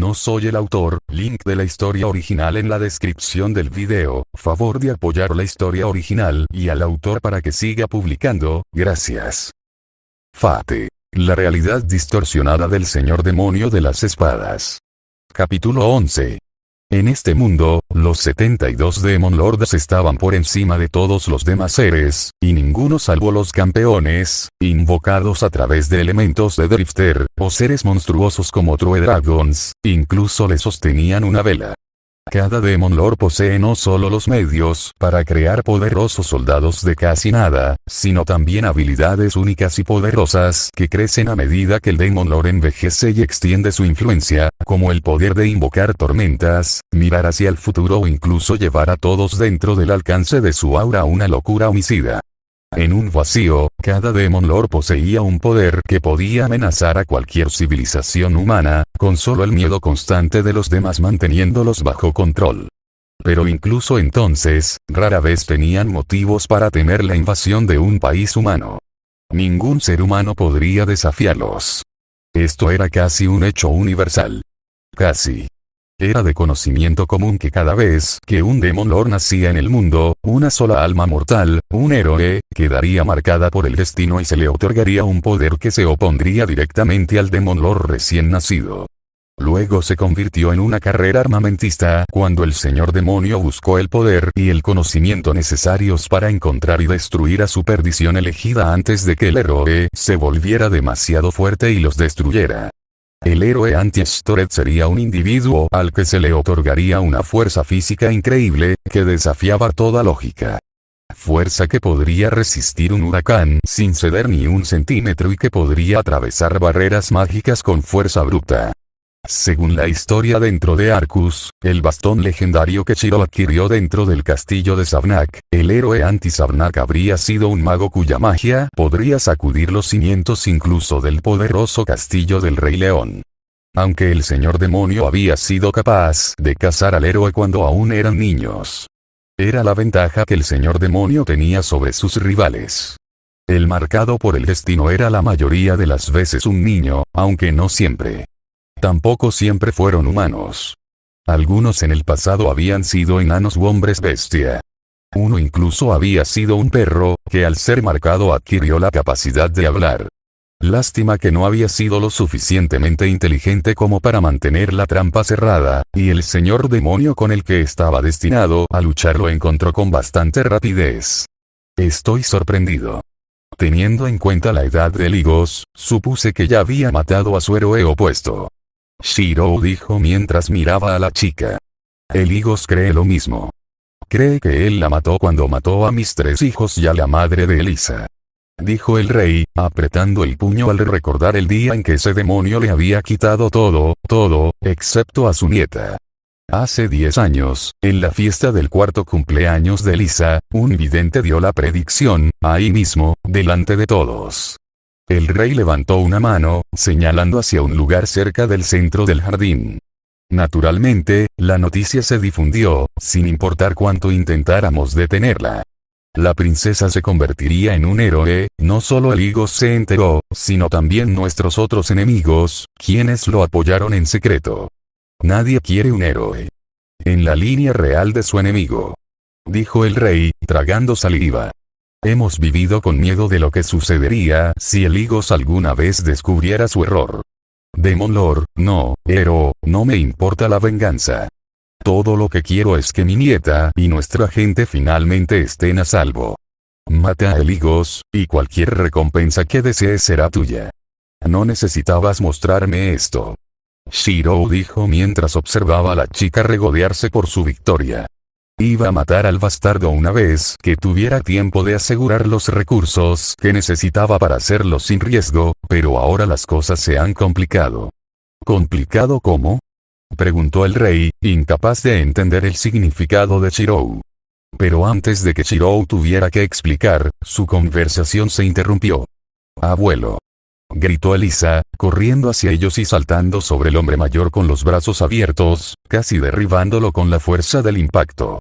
No soy el autor, link de la historia original en la descripción del video, favor de apoyar la historia original y al autor para que siga publicando, gracias. Fate. La realidad distorsionada del señor demonio de las espadas. Capítulo 11. En este mundo, los 72 Demon Lords estaban por encima de todos los demás seres, y ninguno salvo los campeones, invocados a través de elementos de Drifter, o seres monstruosos como True Dragons, incluso le sostenían una vela. Cada Demon Lord posee no solo los medios para crear poderosos soldados de casi nada, sino también habilidades únicas y poderosas que crecen a medida que el Demon Lord envejece y extiende su influencia, como el poder de invocar tormentas, mirar hacia el futuro o incluso llevar a todos dentro del alcance de su aura a una locura homicida. En un vacío, cada Demon Lord poseía un poder que podía amenazar a cualquier civilización humana, con solo el miedo constante de los demás manteniéndolos bajo control. Pero incluso entonces, rara vez tenían motivos para temer la invasión de un país humano. Ningún ser humano podría desafiarlos. Esto era casi un hecho universal. Casi. Era de conocimiento común que cada vez que un Demon Lord nacía en el mundo, una sola alma mortal, un héroe, quedaría marcada por el destino y se le otorgaría un poder que se opondría directamente al Demon Lord recién nacido. Luego se convirtió en una carrera armamentista cuando el señor demonio buscó el poder y el conocimiento necesarios para encontrar y destruir a su perdición elegida antes de que el héroe se volviera demasiado fuerte y los destruyera. El héroe anti-Stored sería un individuo al que se le otorgaría una fuerza física increíble, que desafiaba toda lógica. Fuerza que podría resistir un huracán sin ceder ni un centímetro y que podría atravesar barreras mágicas con fuerza bruta. Según la historia dentro de Arcus, el bastón legendario que Shiro adquirió dentro del castillo de Sabnac, el héroe anti-Sabnac habría sido un mago cuya magia podría sacudir los cimientos incluso del poderoso castillo del Rey León. Aunque el señor demonio había sido capaz de cazar al héroe cuando aún eran niños. Era la ventaja que el señor demonio tenía sobre sus rivales. El marcado por el destino era la mayoría de las veces un niño, aunque no siempre. Tampoco siempre fueron humanos. Algunos en el pasado habían sido enanos u hombres bestia. Uno incluso había sido un perro, que al ser marcado adquirió la capacidad de hablar. Lástima que no había sido lo suficientemente inteligente como para mantener la trampa cerrada, y el señor demonio con el que estaba destinado a luchar lo encontró con bastante rapidez. Estoy sorprendido. Teniendo en cuenta la edad de Ligos, supuse que ya había matado a su héroe opuesto. Shiro dijo mientras miraba a la chica. El Ligos cree lo mismo. Cree que él la mató cuando mató a mis 3 hijos y a la madre de Elisa. Dijo el rey, apretando el puño al recordar el día en que ese demonio le había quitado todo, excepto a su nieta. Hace 10 años, en la fiesta del 4º cumpleaños de Elisa, un vidente dio la predicción, ahí mismo, delante de todos. El rey levantó una mano, señalando hacia un lugar cerca del centro del jardín. Naturalmente, la noticia se difundió, sin importar cuánto intentáramos detenerla. La princesa se convertiría en un héroe, no solo el Ligos se enteró, sino también nuestros otros enemigos, quienes lo apoyaron en secreto. Nadie quiere un héroe en la línea real de su enemigo, dijo el rey, tragando saliva. Hemos vivido con miedo de lo que sucedería si el Ligos alguna vez descubriera su error. Demon Lord, no, héroe, no me importa la venganza. Todo lo que quiero es que mi nieta y nuestra gente finalmente estén a salvo. Mata a Ligos, y cualquier recompensa que desees será tuya. No necesitabas mostrarme esto. Shiro dijo mientras observaba a la chica regodearse por su victoria. Iba a matar al bastardo una vez que tuviera tiempo de asegurar los recursos que necesitaba para hacerlo sin riesgo, pero ahora las cosas se han complicado. ¿Complicado cómo? Preguntó el rey, incapaz de entender el significado de Shiro. Pero antes de que Shiro tuviera que explicar, su conversación se interrumpió. Abuelo. Gritó Elisa, corriendo hacia ellos y saltando sobre el hombre mayor con los brazos abiertos, casi derribándolo con la fuerza del impacto.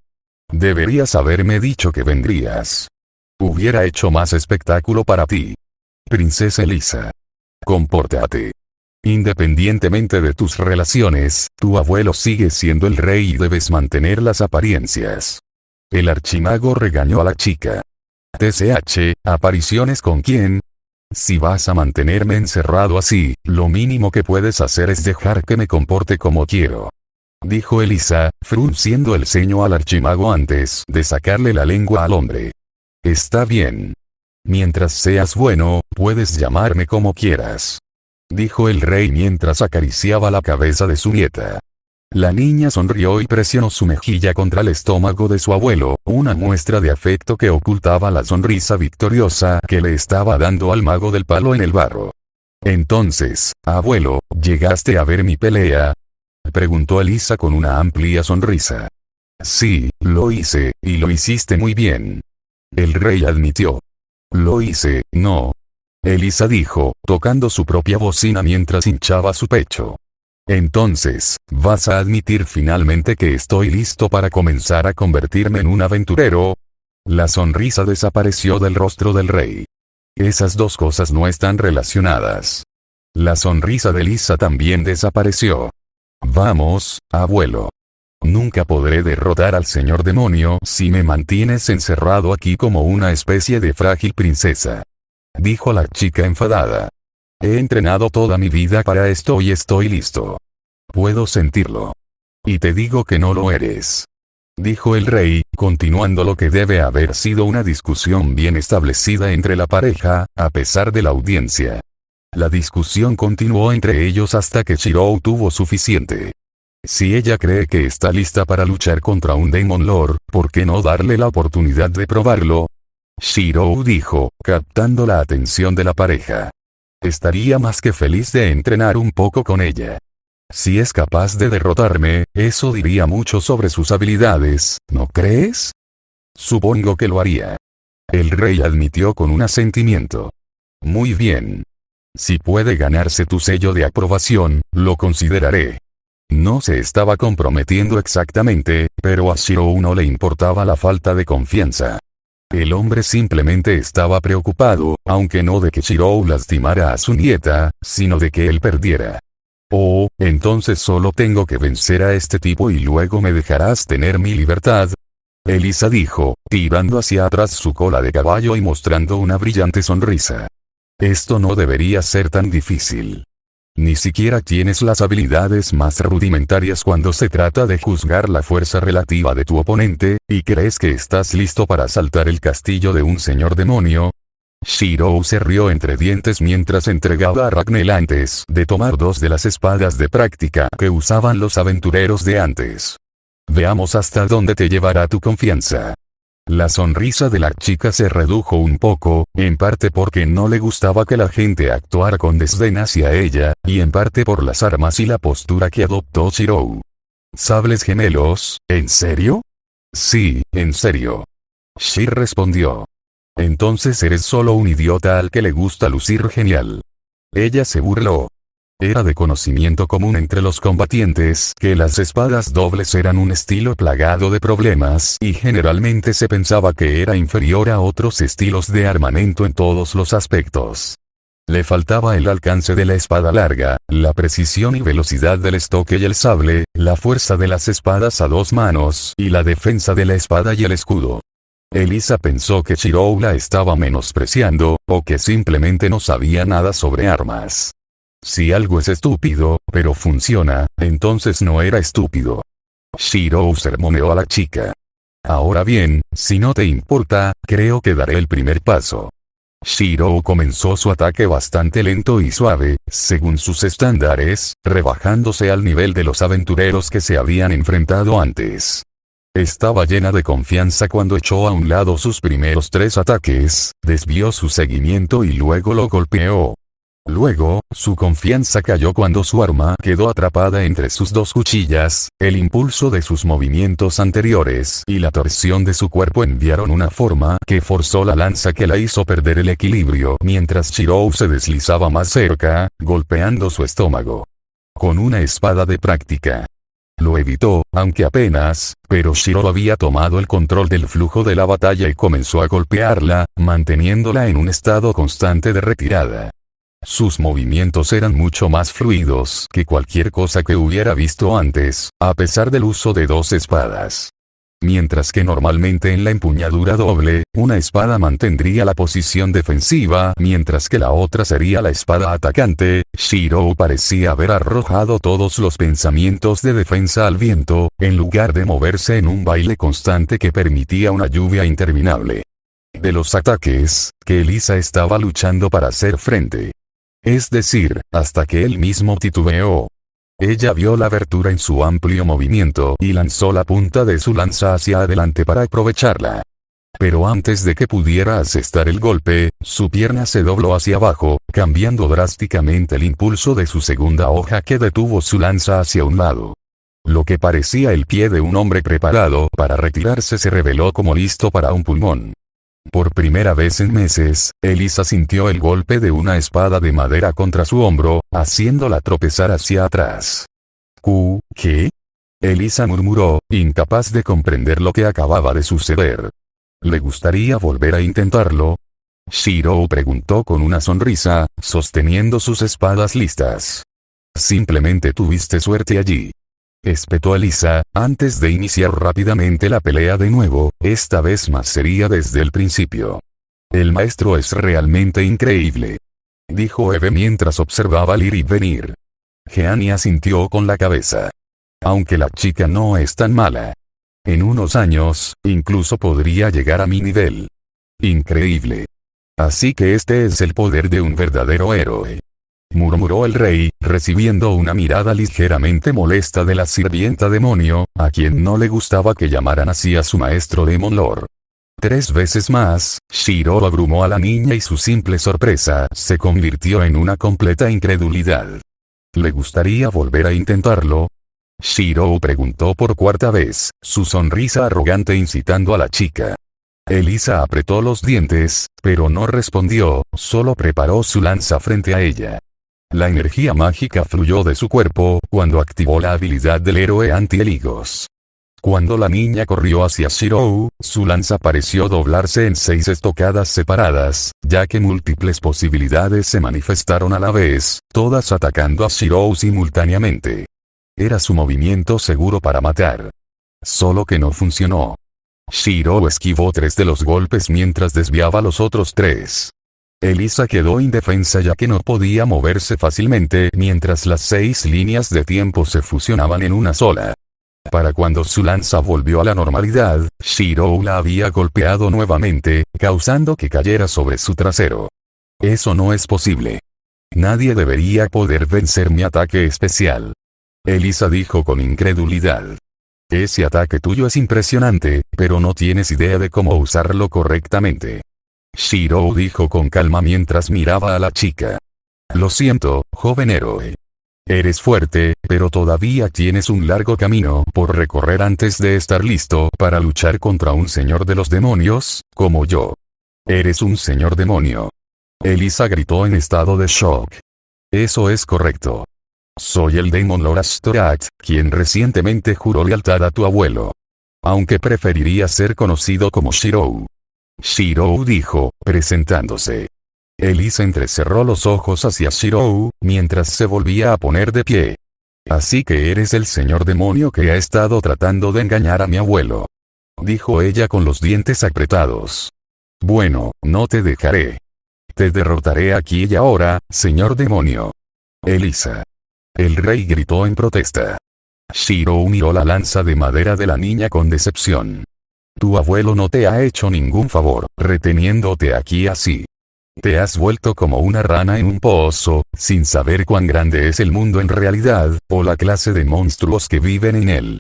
Deberías haberme dicho que vendrías. Hubiera hecho más espectáculo para ti. Princesa Elisa. Compórtate. Independientemente de tus relaciones, tu abuelo sigue siendo el rey y debes mantener las apariencias. El archimago regañó a la chica. TCH, ¿apariciones con quién? Si vas a mantenerme encerrado así, lo mínimo que puedes hacer es dejar que me comporte como quiero. Dijo Elisa, frunciendo el ceño al archimago antes de sacarle la lengua al hombre. Está bien. Mientras seas bueno, puedes llamarme como quieras. Dijo el rey mientras acariciaba la cabeza de su nieta. La niña sonrió y presionó su mejilla contra el estómago de su abuelo, una muestra de afecto que ocultaba la sonrisa victoriosa que le estaba dando al mago del palo en el barro. Entonces, abuelo, ¿llegaste a ver mi pelea? Preguntó Elisa con una amplia sonrisa. Sí, lo hice, y lo hiciste muy bien. El rey admitió. Lo hice, no. Elisa dijo, tocando su propia bocina mientras hinchaba su pecho. Entonces, ¿vas a admitir finalmente que estoy listo para comenzar a convertirme en un aventurero? La sonrisa desapareció del rostro del rey. Esas dos cosas no están relacionadas. La sonrisa de Elisa también desapareció. Vamos, abuelo. Nunca podré derrotar al señor demonio si me mantienes encerrado aquí como una especie de frágil princesa. Dijo la chica enfadada. He entrenado toda mi vida para esto y estoy listo. Puedo sentirlo. Y te digo que no lo eres. Dijo el rey, continuando lo que debe haber sido una discusión bien establecida entre la pareja, a pesar de la audiencia. La discusión continuó entre ellos hasta que Shirou tuvo suficiente. Si ella cree que está lista para luchar contra un Demon Lord, ¿por qué no darle la oportunidad de probarlo? Shirou dijo, captando la atención de la pareja. Estaría más que feliz de entrenar un poco con ella. Si es capaz de derrotarme, eso diría mucho sobre sus habilidades, ¿no crees? Supongo que lo haría. El rey admitió con un asentimiento. Muy bien. Si puede ganarse tu sello de aprobación, lo consideraré. No se estaba comprometiendo exactamente, pero a Shirou no le importaba la falta de confianza. El hombre simplemente estaba preocupado, aunque no de que Shirou lastimara a su nieta, sino de que él perdiera. Oh, entonces solo tengo que vencer a este tipo y luego me dejarás tener mi libertad. Elisa dijo, tirando hacia atrás su cola de caballo y mostrando una brillante sonrisa. Esto no debería ser tan difícil. Ni siquiera tienes las habilidades más rudimentarias cuando se trata de juzgar la fuerza relativa de tu oponente, y crees que estás listo para asaltar el castillo de un señor demonio. Shirou se rió entre dientes mientras entregaba a Ragnell antes de tomar dos de las espadas de práctica que usaban los aventureros de antes. Veamos hasta dónde te llevará tu confianza. La sonrisa de la chica se redujo un poco, en parte porque no le gustaba que la gente actuara con desdén hacia ella, y en parte por las armas y la postura que adoptó Shirou. ¿Sables gemelos, en serio? Sí, en serio. Shir respondió. Entonces eres solo un idiota al que le gusta lucir genial. Ella se burló. Era de conocimiento común entre los combatientes que las espadas dobles eran un estilo plagado de problemas y generalmente se pensaba que era inferior a otros estilos de armamento en todos los aspectos. Le faltaba el alcance de la espada larga, la precisión y velocidad del estoque y el sable, la fuerza de las espadas a dos manos y la defensa de la espada y el escudo. Elisa pensó que Shirou la estaba menospreciando, o que simplemente no sabía nada sobre armas. Si algo es estúpido, pero funciona, entonces no era estúpido. Shirou sermoneó a la chica. Ahora bien, si no te importa, creo que daré el primer paso. Shirou comenzó su ataque bastante lento y suave, según sus estándares, rebajándose al nivel de los aventureros que se habían enfrentado antes. Estaba llena de confianza cuando echó a un lado sus primeros 3 ataques, desvió su seguimiento y luego lo golpeó. Luego, su confianza cayó cuando su arma quedó atrapada entre sus 2 cuchillas, el impulso de sus movimientos anteriores y la torsión de su cuerpo enviaron una forma que forzó la lanza que la hizo perder el equilibrio mientras Shirou se deslizaba más cerca, golpeando su estómago. Con una espada de práctica. Lo evitó, aunque apenas, pero Shirou había tomado el control del flujo de la batalla y comenzó a golpearla, manteniéndola en un estado constante de retirada. Sus movimientos eran mucho más fluidos que cualquier cosa que hubiera visto antes, a pesar del uso de dos espadas. Mientras que normalmente en la empuñadura doble, una espada mantendría la posición defensiva, mientras que la otra sería la espada atacante, Shirou parecía haber arrojado todos los pensamientos de defensa al viento, en lugar de moverse en un baile constante que permitía una lluvia interminable de los ataques que Elisa estaba luchando para hacer frente. Es decir, hasta que él mismo titubeó. Ella vio la abertura en su amplio movimiento y lanzó la punta de su lanza hacia adelante para aprovecharla. Pero antes de que pudiera asestar el golpe, su pierna se dobló hacia abajo, cambiando drásticamente el impulso de su segunda hoja que detuvo su lanza hacia un lado. Lo que parecía el pie de un hombre preparado para retirarse se reveló como listo para un pulmón. Por primera vez en meses, Elisa sintió el golpe de una espada de madera contra su hombro, haciéndola tropezar hacia atrás. ¿Qué? Elisa murmuró, incapaz de comprender lo que acababa de suceder. ¿Le gustaría volver a intentarlo? Shirou preguntó con una sonrisa, sosteniendo sus espadas listas. Simplemente tuviste suerte allí. Espetó Elisa, antes de iniciar rápidamente la pelea de nuevo, esta vez más seria desde el principio. El maestro es realmente increíble, dijo Eve mientras observaba al ir y venir. Jeannie asintió con la cabeza. Aunque la chica no es tan mala. En unos años, incluso podría llegar a mi nivel. Increíble. Así que este es el poder de un verdadero héroe, murmuró el rey, recibiendo una mirada ligeramente molesta de la sirvienta demonio, a quien no le gustaba que llamaran así a su maestro Demon Lord. 3 veces más, Shirou abrumó a la niña y su simple sorpresa se convirtió en una completa incredulidad. ¿Le gustaría volver a intentarlo? Shirou preguntó por 4ª vez, su sonrisa arrogante incitando a la chica. Elisa apretó los dientes, pero no respondió, solo preparó su lanza frente a ella. La energía mágica fluyó de su cuerpo, cuando activó la habilidad del héroe anti-eligos. Cuando la niña corrió hacia Shirou, su lanza pareció doblarse en 6 estocadas separadas, ya que múltiples posibilidades se manifestaron a la vez, todas atacando a Shirou simultáneamente. Era su movimiento seguro para matar. Solo que no funcionó. Shirou esquivó 3 de los golpes mientras desviaba los otros 3. Elisa quedó indefensa ya que no podía moverse fácilmente mientras las 6 líneas de tiempo se fusionaban en una sola. Para cuando su lanza volvió a la normalidad, Shirou la había golpeado nuevamente, causando que cayera sobre su trasero. Eso no es posible. Nadie debería poder vencer mi ataque especial. Elisa dijo con incredulidad. Ese ataque tuyo es impresionante, pero no tienes idea de cómo usarlo correctamente. Shirou dijo con calma mientras miraba a la chica. Lo siento, joven héroe. Eres fuerte, pero todavía tienes un largo camino por recorrer antes de estar listo para luchar contra un señor de los demonios, como yo. Eres un señor demonio. Elisa gritó en estado de shock. Eso es correcto. Soy el Demon Lord Astorat, quien recientemente juró lealtad a tu abuelo. Aunque preferiría ser conocido como Shirou. Shirou dijo, presentándose. Elisa entrecerró los ojos hacia Shirou, mientras se volvía a poner de pie. Así que eres el señor demonio que ha estado tratando de engañar a mi abuelo. Dijo ella con los dientes apretados. Bueno, no te dejaré. Te derrotaré aquí y ahora, señor demonio. Elisa. El rey gritó en protesta. Shirou miró la lanza de madera de la niña con decepción. Tu abuelo no te ha hecho ningún favor, reteniéndote aquí así. Te has vuelto como una rana en un pozo, sin saber cuán grande es el mundo en realidad, o la clase de monstruos que viven en él.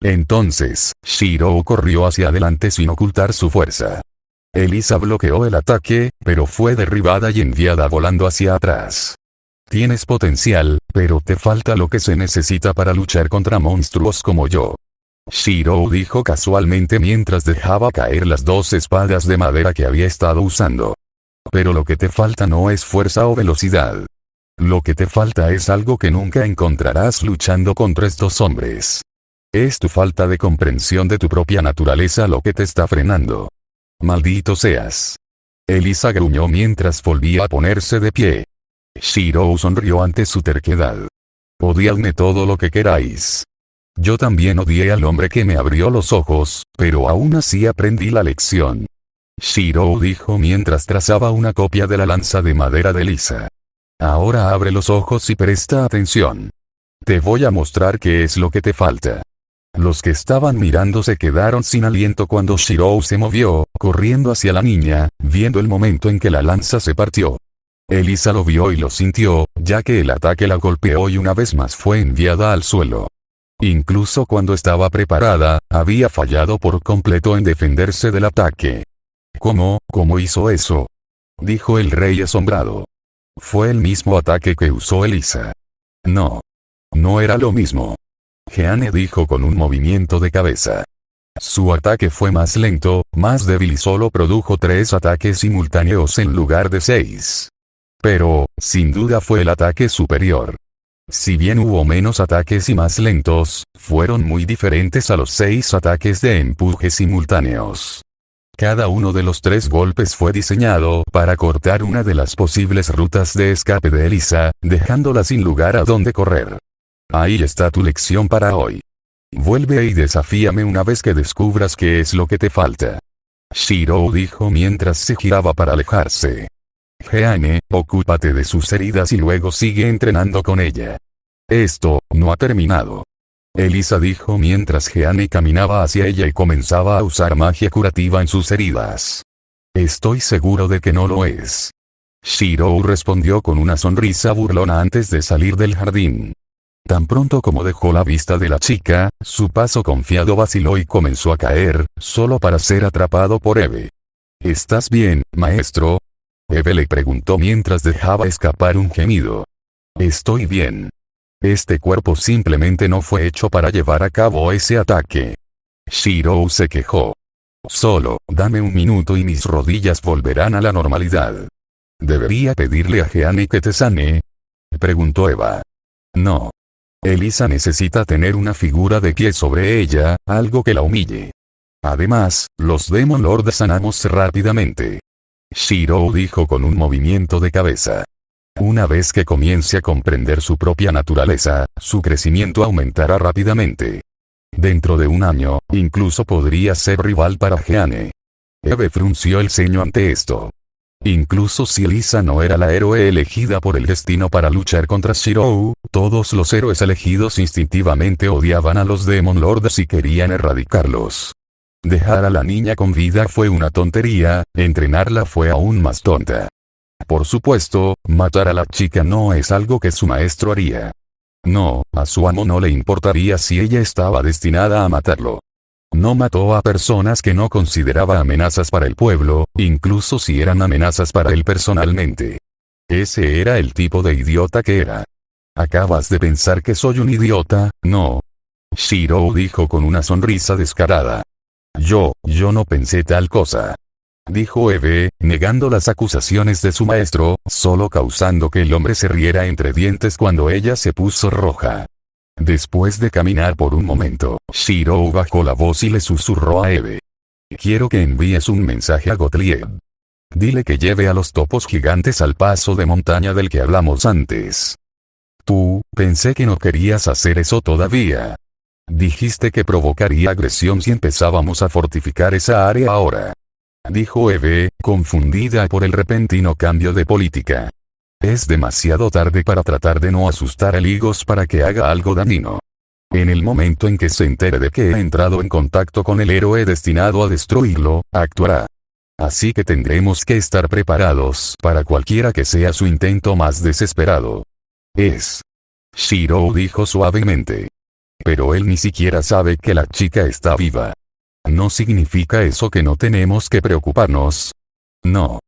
Entonces, Shirou corrió hacia adelante sin ocultar su fuerza. Elisa bloqueó el ataque, pero fue derribada y enviada volando hacia atrás. Tienes potencial, pero te falta lo que se necesita para luchar contra monstruos como yo. Shirou dijo casualmente mientras dejaba caer las 2 espadas de madera que había estado usando. Pero lo que te falta no es fuerza o velocidad. Lo que te falta es algo que nunca encontrarás luchando contra estos hombres. Es tu falta de comprensión de tu propia naturaleza lo que te está frenando. Maldito seas. Elisa gruñó mientras volvía a ponerse de pie. Shirou sonrió ante su terquedad. Odiadme todo lo que queráis. Yo también odié al hombre que me abrió los ojos, pero aún así aprendí la lección. Shirou dijo mientras trazaba una copia de la lanza de madera de Lisa. Ahora abre los ojos y presta atención. Te voy a mostrar qué es lo que te falta. Los que estaban mirando se quedaron sin aliento cuando Shirou se movió, corriendo hacia la niña, viendo el momento en que la lanza se partió. Elisa lo vio y lo sintió, ya que el ataque la golpeó y una vez más fue enviada al suelo. Incluso cuando estaba preparada, había fallado por completo en defenderse del ataque. ¿Cómo hizo eso?, dijo el rey asombrado. Fue el mismo ataque que usó Elisa. No era lo mismo. Jeanne dijo con un movimiento de cabeza. Su ataque fue más lento, más débil y solo produjo 3 ataques simultáneos en lugar de 6. Pero, sin duda fue el ataque superior. Si bien hubo menos ataques y más lentos, fueron muy diferentes a los 6 ataques de empuje simultáneos. Cada uno de los 3 golpes fue diseñado para cortar una de las posibles rutas de escape de Elisa, dejándola sin lugar a donde correr. Ahí está tu lección para hoy. Vuelve y desafíame una vez que descubras qué es lo que te falta. Shirou dijo mientras se giraba para alejarse. Jeanne, ocúpate de sus heridas y luego sigue entrenando con ella. Esto no ha terminado. Elisa dijo mientras Jeanne caminaba hacia ella y comenzaba a usar magia curativa en sus heridas. Estoy seguro de que no lo es. Shirou respondió con una sonrisa burlona antes de salir del jardín. Tan pronto como dejó la vista de la chica, su paso confiado vaciló y comenzó a caer, solo para ser atrapado por Eve. ¿Estás bien, maestro?, Eve le preguntó mientras dejaba escapar un gemido. Estoy bien. Este cuerpo simplemente no fue hecho para llevar a cabo ese ataque. Shirou se quejó. Solo, dame un minuto y mis rodillas volverán a la normalidad. ¿Debería pedirle a Jeanne que te sane?, preguntó Eva. No. Elisa necesita tener una figura de pie sobre ella, algo que la humille. Además, los Demon Lord sanamos rápidamente. Shirou dijo con un movimiento de cabeza. Una vez que comience a comprender su propia naturaleza, su crecimiento aumentará rápidamente. Dentro de un año, incluso podría ser rival para Jeanne. Eve frunció el ceño ante esto. Incluso si Elisa no era la héroe elegida por el destino para luchar contra Shirou, todos los héroes elegidos instintivamente odiaban a los Demon Lords y querían erradicarlos. Dejar a la niña con vida fue una tontería, entrenarla fue aún más tonta. Por supuesto, matar a la chica no es algo que su maestro haría. No, a su amo no le importaría si ella estaba destinada a matarlo. No mató a personas que no consideraba amenazas para el pueblo, incluso si eran amenazas para él personalmente. Ese era el tipo de idiota que era. ¿Acabas de pensar que soy un idiota? No. Shirou dijo con una sonrisa descarada. Yo no pensé tal cosa. Dijo Eve, negando las acusaciones de su maestro, solo causando que el hombre se riera entre dientes cuando ella se puso roja. Después de caminar por un momento, Shirou bajó la voz y le susurró a Eve. Quiero que envíes un mensaje a Gottlieb. Dile que lleve a los topos gigantes al paso de montaña del que hablamos antes. Pensé que no querías hacer eso todavía. Dijiste que provocaría agresión si empezábamos a fortificar esa área ahora. Dijo Eve, confundida por el repentino cambio de política. Es demasiado tarde para tratar de no asustar a Ligos para que haga algo dañino. En el momento en que se entere de que he entrado en contacto con el héroe destinado a destruirlo, actuará. Así que tendremos que estar preparados para cualquiera que sea su intento más desesperado. Shirou dijo suavemente. Pero él ni siquiera sabe que la chica está viva. ¿No significa eso que no tenemos que preocuparnos? No.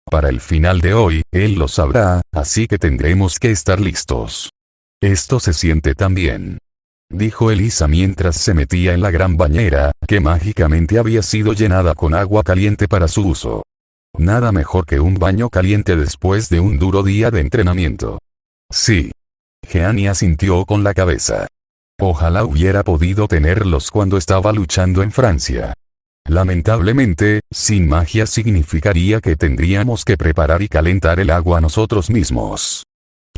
Para el final de hoy, él lo sabrá, así que tendremos que estar listos. Esto se siente tan bien. Dijo Elisa mientras se metía en la gran bañera, que mágicamente había sido llenada con agua caliente para su uso. Nada mejor que un baño caliente después de un duro día de entrenamiento. Sí. Jeanne asintió con la cabeza. Ojalá hubiera podido tenerlos cuando estaba luchando en Francia. Lamentablemente, sin magia significaría que tendríamos que preparar y calentar el agua nosotros mismos.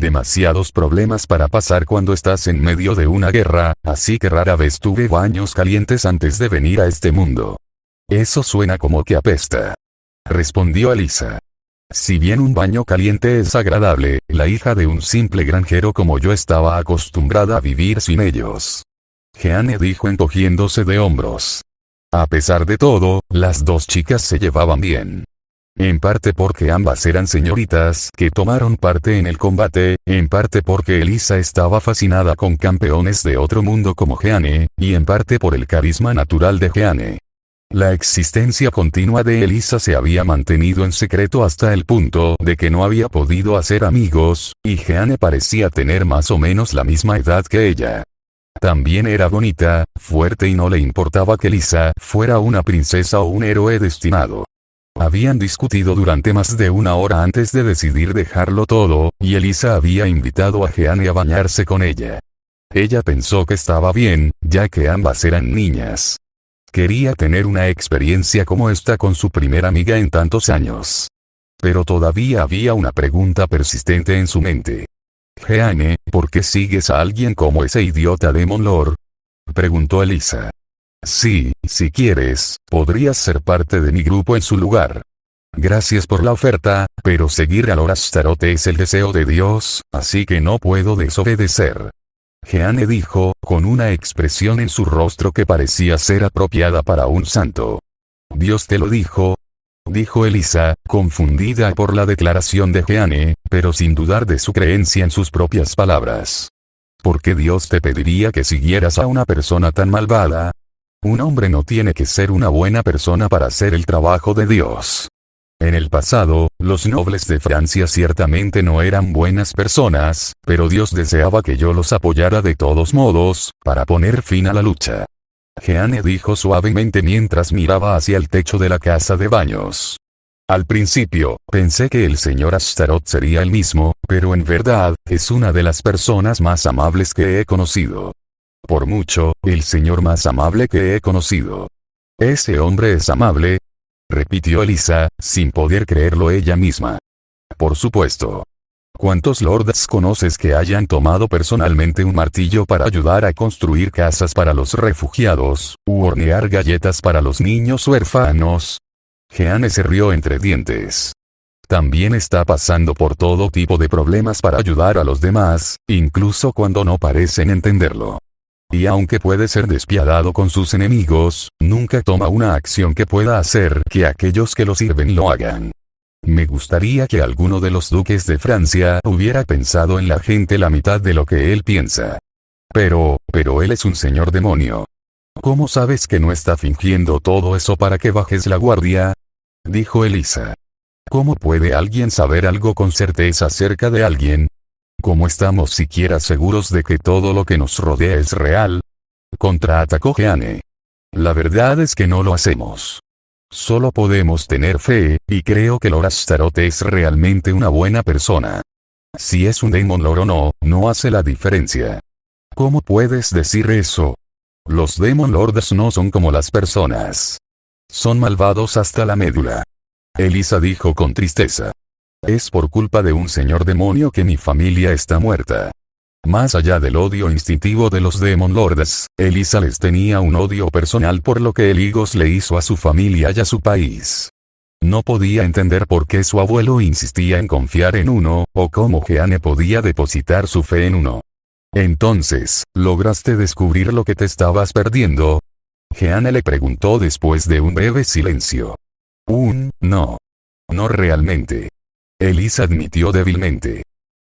Demasiados problemas para pasar cuando estás en medio de una guerra, así que rara vez tuve baños calientes antes de venir a este mundo. Eso suena como que apesta. Respondió Elisa. Si bien un baño caliente es agradable, la hija de un simple granjero como yo estaba acostumbrada a vivir sin ellos. Jeanne dijo encogiéndose de hombros. A pesar de todo, las dos chicas se llevaban bien. En parte porque ambas eran señoritas que tomaron parte en el combate, en parte porque Elisa estaba fascinada con campeones de otro mundo como Jeanne, y en parte por el carisma natural de Jeanne. La existencia continua de Elisa se había mantenido en secreto hasta el punto de que no había podido hacer amigos, y Jeanne parecía tener más o menos la misma edad que ella. También era bonita, fuerte y no le importaba que Elisa fuera una princesa o un héroe destinado. Habían discutido durante más de una hora antes de decidir dejarlo todo, y Elisa había invitado a Jeanne a bañarse con ella. Ella pensó que estaba bien, ya que ambas eran niñas. Quería tener una experiencia como esta con su primera amiga en tantos años. Pero todavía había una pregunta persistente en su mente. Jeanne, ¿por qué sigues a alguien como ese idiota Demon Lord? Preguntó Elisa. Sí, si quieres, podrías ser parte de mi grupo en su lugar. Gracias por la oferta, pero seguir a Lord Astaroth es el deseo de Dios, así que no puedo desobedecer. Jeanne dijo, con una expresión en su rostro que parecía ser apropiada para un santo. ¿Dios te lo dijo? Dijo Elisa, confundida por la declaración de Jeanne, pero sin dudar de su creencia en sus propias palabras. ¿Por qué Dios te pediría que siguieras a una persona tan malvada? Un hombre no tiene que ser una buena persona para hacer el trabajo de Dios. En el pasado, los nobles de Francia ciertamente no eran buenas personas, pero Dios deseaba que yo los apoyara de todos modos, para poner fin a la lucha. Jeanne dijo suavemente mientras miraba hacia el techo de la casa de baños. Al principio, pensé que el señor Astaroth sería el mismo, pero en verdad, es una de las personas más amables que he conocido. Por mucho, el señor más amable que he conocido. ¿Ese hombre es amable? Repitió Elisa, sin poder creerlo ella misma. Por supuesto. ¿Cuántos lords conoces que hayan tomado personalmente un martillo para ayudar a construir casas para los refugiados, u hornear galletas para los niños huérfanos? Jeanne se rió entre dientes. También está pasando por todo tipo de problemas para ayudar a los demás, incluso cuando no parecen entenderlo. Y aunque puede ser despiadado con sus enemigos, nunca toma una acción que pueda hacer que aquellos que lo sirven lo hagan. Me gustaría que alguno de los duques de Francia hubiera pensado en la gente la mitad de lo que él piensa. Pero él es un señor demonio. ¿Cómo sabes que no está fingiendo todo eso para que bajes la guardia? Dijo Elisa. ¿Cómo puede alguien saber algo con certeza acerca de alguien? ¿Cómo estamos siquiera seguros de que todo lo que nos rodea es real? Contraatacó Jeanne. La verdad es que no lo hacemos. Solo podemos tener fe, y creo que Lord Astaroth es realmente una buena persona. Si es un Demon Lord o no, no hace la diferencia. ¿Cómo puedes decir eso? Los Demon Lords no son como las personas. Son malvados hasta la médula. Elisa dijo con tristeza. Es por culpa de un señor demonio que mi familia está muerta. Más allá del odio instintivo de los Demon Lords, Elisa les tenía un odio personal por lo que Eligos le hizo a su familia y a su país. No podía entender por qué su abuelo insistía en confiar en uno, o cómo Jeanne podía depositar su fe en uno. Entonces, ¿lograste descubrir lo que te estabas perdiendo? Jeanne le preguntó después de un breve silencio. No. No realmente. Elisa admitió débilmente.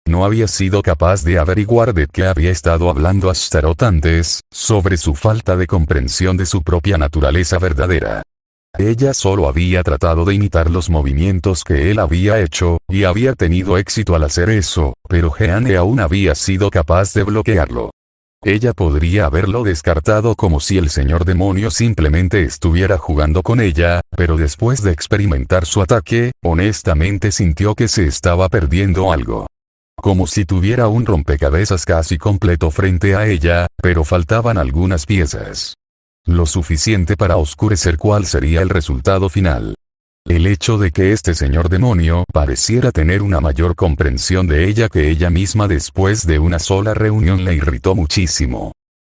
No había sido capaz de averiguar de qué había estado hablando Astaroth antes, sobre su falta de comprensión de su propia naturaleza verdadera. Ella solo había tratado de imitar los movimientos que él había hecho, y había tenido éxito al hacer eso, pero Jeanne aún había sido capaz de bloquearlo. Ella podría haberlo descartado como si el señor demonio simplemente estuviera jugando con ella, pero después de experimentar su ataque, honestamente sintió que se estaba perdiendo algo. Como si tuviera un rompecabezas casi completo frente a ella, pero faltaban algunas piezas. Lo suficiente para oscurecer cuál sería el resultado final. El hecho de que este señor demonio pareciera tener una mayor comprensión de ella que ella misma después de una sola reunión le irritó muchísimo.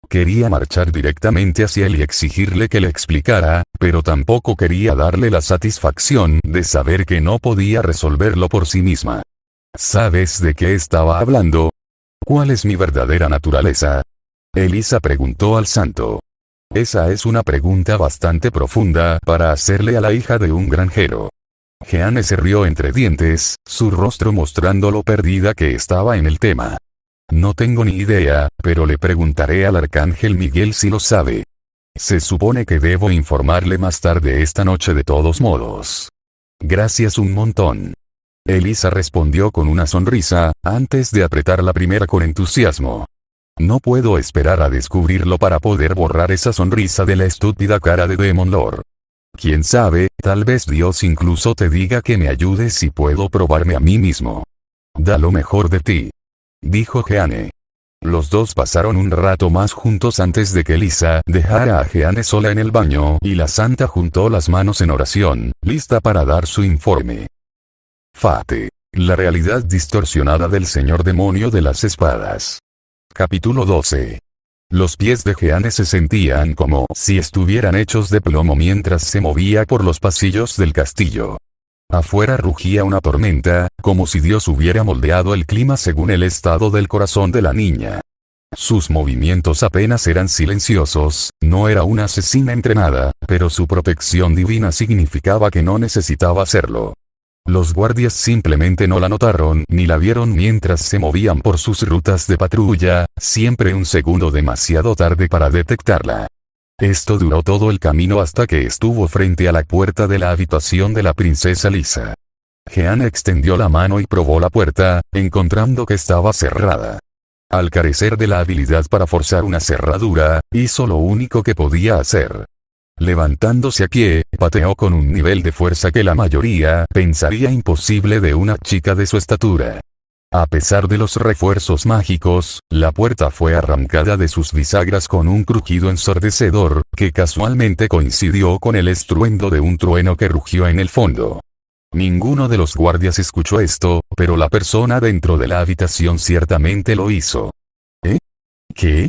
Quería marchar directamente hacia él y exigirle que le explicara, pero tampoco quería darle la satisfacción de saber que no podía resolverlo por sí misma. ¿Sabes de qué estaba hablando? ¿Cuál es mi verdadera naturaleza? Elisa preguntó al santo. Esa es una pregunta bastante profunda para hacerle a la hija de un granjero. Jeanne se rió entre dientes, su rostro mostrando lo perdida que estaba en el tema. No tengo ni idea, pero le preguntaré al arcángel Miguel si lo sabe. Se supone que debo informarle más tarde esta noche de todos modos. Gracias un montón. Elisa respondió con una sonrisa, antes de apretar la primera con entusiasmo. No puedo esperar a descubrirlo para poder borrar esa sonrisa de la estúpida cara de Demon Lord. Quién sabe, tal vez Dios incluso te diga que me ayudes si puedo probarme a mí mismo. Da lo mejor de ti. Dijo Jeanne. Los dos pasaron un rato más juntos antes de que Elisa dejara a Jeanne sola en el baño y la santa juntó las manos en oración, lista para dar su informe. Fate. La realidad distorsionada del señor demonio de las espadas. Capítulo 12. Los pies de Jeanne se sentían como si estuvieran hechos de plomo mientras se movía por los pasillos del castillo. Afuera rugía una tormenta, como si Dios hubiera moldeado el clima según el estado del corazón de la niña. Sus movimientos apenas eran silenciosos, no era una asesina entrenada, pero su protección divina significaba que no necesitaba hacerlo. Los guardias simplemente no la notaron ni la vieron mientras se movían por sus rutas de patrulla, siempre un segundo demasiado tarde para detectarla. Esto duró todo el camino hasta que estuvo frente a la puerta de la habitación de la princesa Lisa. Jeanne extendió la mano y probó la puerta, encontrando que estaba cerrada. Al carecer de la habilidad para forzar una cerradura, hizo lo único que podía hacer. Levantándose a pie, pateó con un nivel de fuerza que la mayoría pensaría imposible de una chica de su estatura. A pesar de los refuerzos mágicos, la puerta fue arrancada de sus bisagras con un crujido ensordecedor, que casualmente coincidió con el estruendo de un trueno que rugió en el fondo. Ninguno de los guardias escuchó esto, pero la persona dentro de la habitación ciertamente lo hizo. ¿Eh? ¿Qué?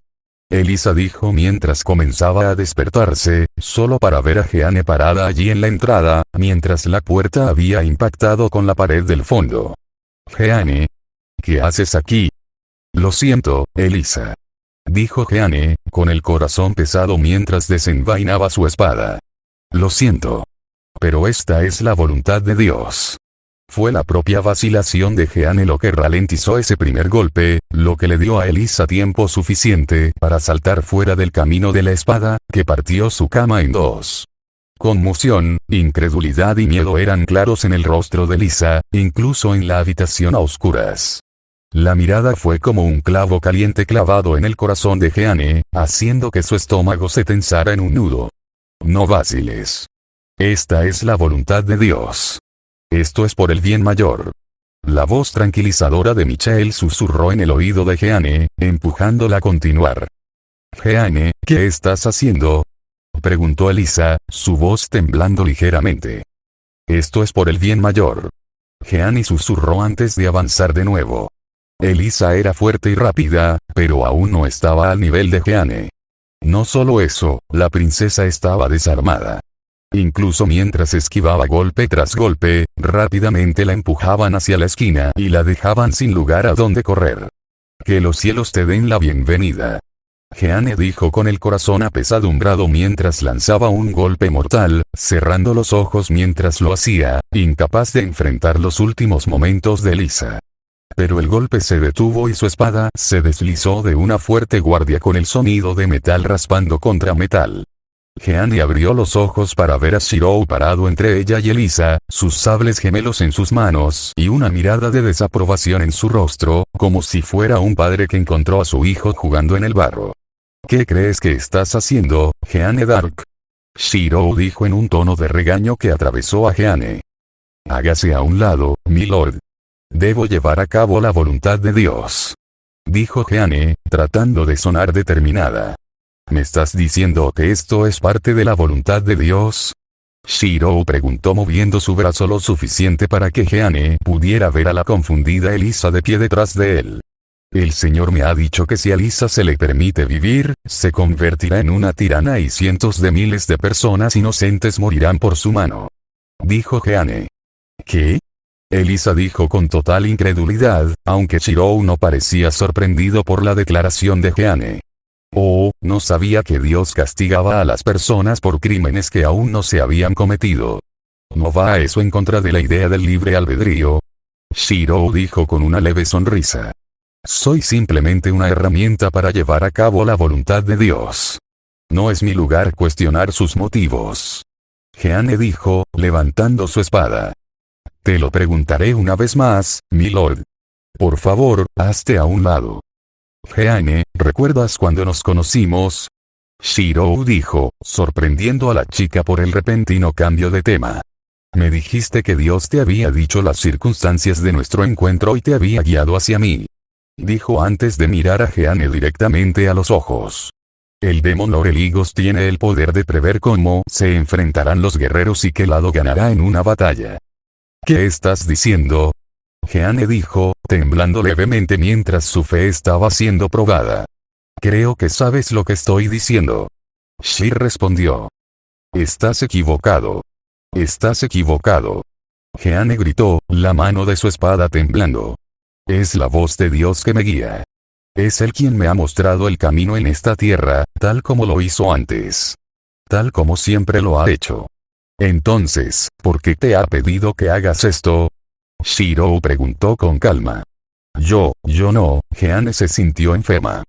Elisa dijo mientras comenzaba a despertarse, solo para ver a Jeanne parada allí en la entrada, mientras la puerta había impactado con la pared del fondo. Jeanne, ¿qué haces aquí? Lo siento, Elisa. Dijo Jeanne, con el corazón pesado mientras desenvainaba su espada. Lo siento. Pero esta es la voluntad de Dios. Fue la propia vacilación de Jeanne lo que ralentizó ese primer golpe, lo que le dio a Elisa tiempo suficiente para saltar fuera del camino de la espada, que partió su cama en dos. Conmoción, incredulidad y miedo eran claros en el rostro de Elisa, incluso en la habitación a oscuras. La mirada fue como un clavo caliente clavado en el corazón de Jeanne, haciendo que su estómago se tensara en un nudo. No vaciles. Esta es la voluntad de Dios. Esto es por el bien mayor. La voz tranquilizadora de Michael susurró en el oído de Jeanne, empujándola a continuar. Jeanne, ¿qué estás haciendo? Preguntó Elisa, su voz temblando ligeramente. Esto es por el bien mayor. Jeanne susurró antes de avanzar de nuevo. Elisa era fuerte y rápida, pero aún no estaba al nivel de Jeanne. No solo eso, la princesa estaba desarmada. Incluso mientras esquivaba golpe tras golpe, rápidamente la empujaban hacia la esquina y la dejaban sin lugar a donde correr. Que los cielos te den la bienvenida. Jeanne dijo con el corazón apesadumbrado mientras lanzaba un golpe mortal, cerrando los ojos mientras lo hacía, incapaz de enfrentar los últimos momentos de Elisa. Pero el golpe se detuvo y su espada se deslizó de una fuerte guardia con el sonido de metal raspando contra metal. Jeanne abrió los ojos para ver a Shirou parado entre ella y Elisa, sus sables gemelos en sus manos y una mirada de desaprobación en su rostro, como si fuera un padre que encontró a su hijo jugando en el barro. ¿Qué crees que estás haciendo, Jeanne Dark? Shirou dijo en un tono de regaño que atravesó a Jeanne. Hágase a un lado, mi lord. Debo llevar a cabo la voluntad de Dios. Dijo Jeanne, tratando de sonar determinada. ¿Me estás diciendo que esto es parte de la voluntad de Dios? Shirou preguntó moviendo su brazo lo suficiente para que Jeanne pudiera ver a la confundida Elisa de pie detrás de él. El señor me ha dicho que si a Elisa se le permite vivir, se convertirá en una tirana y cientos de miles de personas inocentes morirán por su mano. Dijo Jeanne. ¿Qué? Elisa dijo con total incredulidad, aunque Shirou no parecía sorprendido por la declaración de Jeanne. Oh, no sabía que Dios castigaba a las personas por crímenes que aún no se habían cometido. ¿No va eso en contra de la idea del libre albedrío? Shirou dijo con una leve sonrisa. Soy simplemente una herramienta para llevar a cabo la voluntad de Dios. No es mi lugar cuestionar sus motivos. Jeanne dijo, levantando su espada. Te lo preguntaré una vez más, mi lord. Por favor, hazte a un lado. Jeanne, ¿recuerdas cuando nos conocimos? Shirou dijo, sorprendiendo a la chica por el repentino cambio de tema. Me dijiste que Dios te había dicho las circunstancias de nuestro encuentro y te había guiado hacia mí. Dijo antes de mirar a Jeanne directamente a los ojos. El Demon Lord Eligos tiene el poder de prever cómo se enfrentarán los guerreros y qué lado ganará en una batalla. ¿Qué estás diciendo? Jeanne dijo, temblando levemente mientras su fe estaba siendo probada. Creo que sabes lo que estoy diciendo. Shir respondió. Estás equivocado. Estás equivocado. Jeanne gritó, la mano de su espada temblando. Es la voz de Dios que me guía. Es Él quien me ha mostrado el camino en esta tierra, tal como lo hizo antes. Tal como siempre lo ha hecho. Entonces, ¿por qué te ha pedido que hagas esto? Shirou preguntó con calma. Yo no, Jeanne se sintió enferma.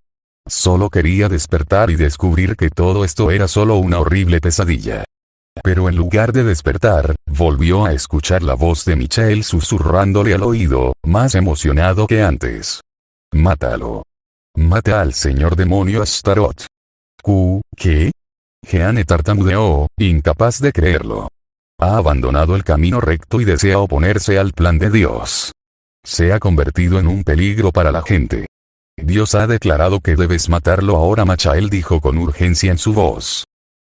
Solo quería despertar y descubrir que todo esto era solo una horrible pesadilla. Pero en lugar de despertar, volvió a escuchar la voz de Michael susurrándole al oído, más emocionado que antes. Mátalo. Mata al señor demonio Astaroth. ¿Qué? Jeanne tartamudeó, incapaz de creerlo. Ha abandonado el camino recto y desea oponerse al plan de Dios. Se ha convertido en un peligro para la gente. Dios ha declarado que debes matarlo ahora, Michael dijo con urgencia en su voz.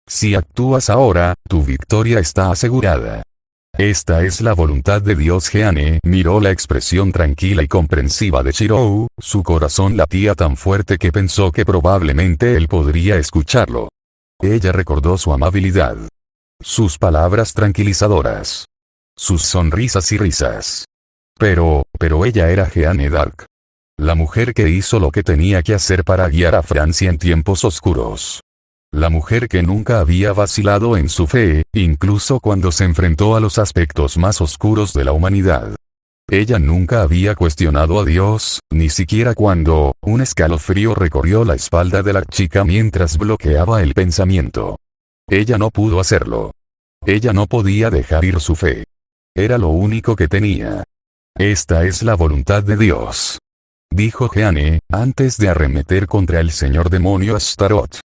Si actúas ahora, tu victoria está asegurada. Esta es la voluntad de Dios. Jeanne miró la expresión tranquila y comprensiva de Shirou, su corazón latía tan fuerte que pensó que probablemente él podría escucharlo. Ella recordó su amabilidad. Sus palabras tranquilizadoras. Sus sonrisas y risas. Pero ella era Jeanne d'Arc. La mujer que hizo lo que tenía que hacer para guiar a Francia en tiempos oscuros. La mujer que nunca había vacilado en su fe, incluso cuando se enfrentó a los aspectos más oscuros de la humanidad. Ella nunca había cuestionado a Dios, ni siquiera cuando, un escalofrío recorrió la espalda de la chica mientras bloqueaba el pensamiento. Ella no pudo hacerlo. Ella no podía dejar ir su fe. Era lo único que tenía. Esta es la voluntad de Dios. Dijo Jeanne, antes de arremeter contra el señor demonio Astaroth.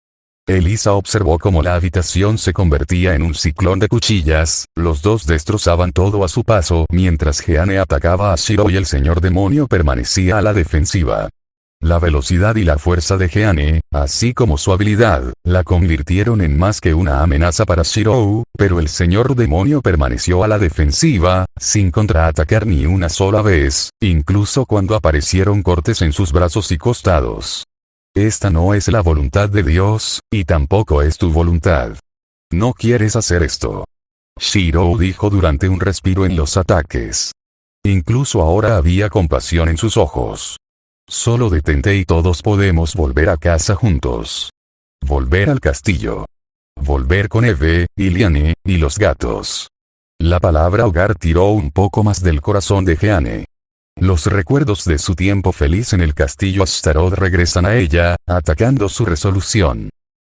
Elisa observó cómo la habitación se convertía en un ciclón de cuchillas, los dos destrozaban todo a su paso mientras Jeanne atacaba a Shirou y el señor demonio permanecía a la defensiva. La velocidad y la fuerza de Jeanne, así como su habilidad, la convirtieron en más que una amenaza para Shirou, pero el señor demonio permaneció a la defensiva, sin contraatacar ni una sola vez, incluso cuando aparecieron cortes en sus brazos y costados. Esta no es la voluntad de Dios, y tampoco es tu voluntad. No quieres hacer esto. Shirou dijo durante un respiro en los ataques. Incluso ahora había compasión en sus ojos. Solo detente y todos podemos volver a casa juntos. Volver al castillo. Volver con Eve, y Liane, y los gatos. La palabra hogar tiró un poco más del corazón de Jeanne. Los recuerdos de su tiempo feliz en el castillo Astaroth regresan a ella, atacando su resolución.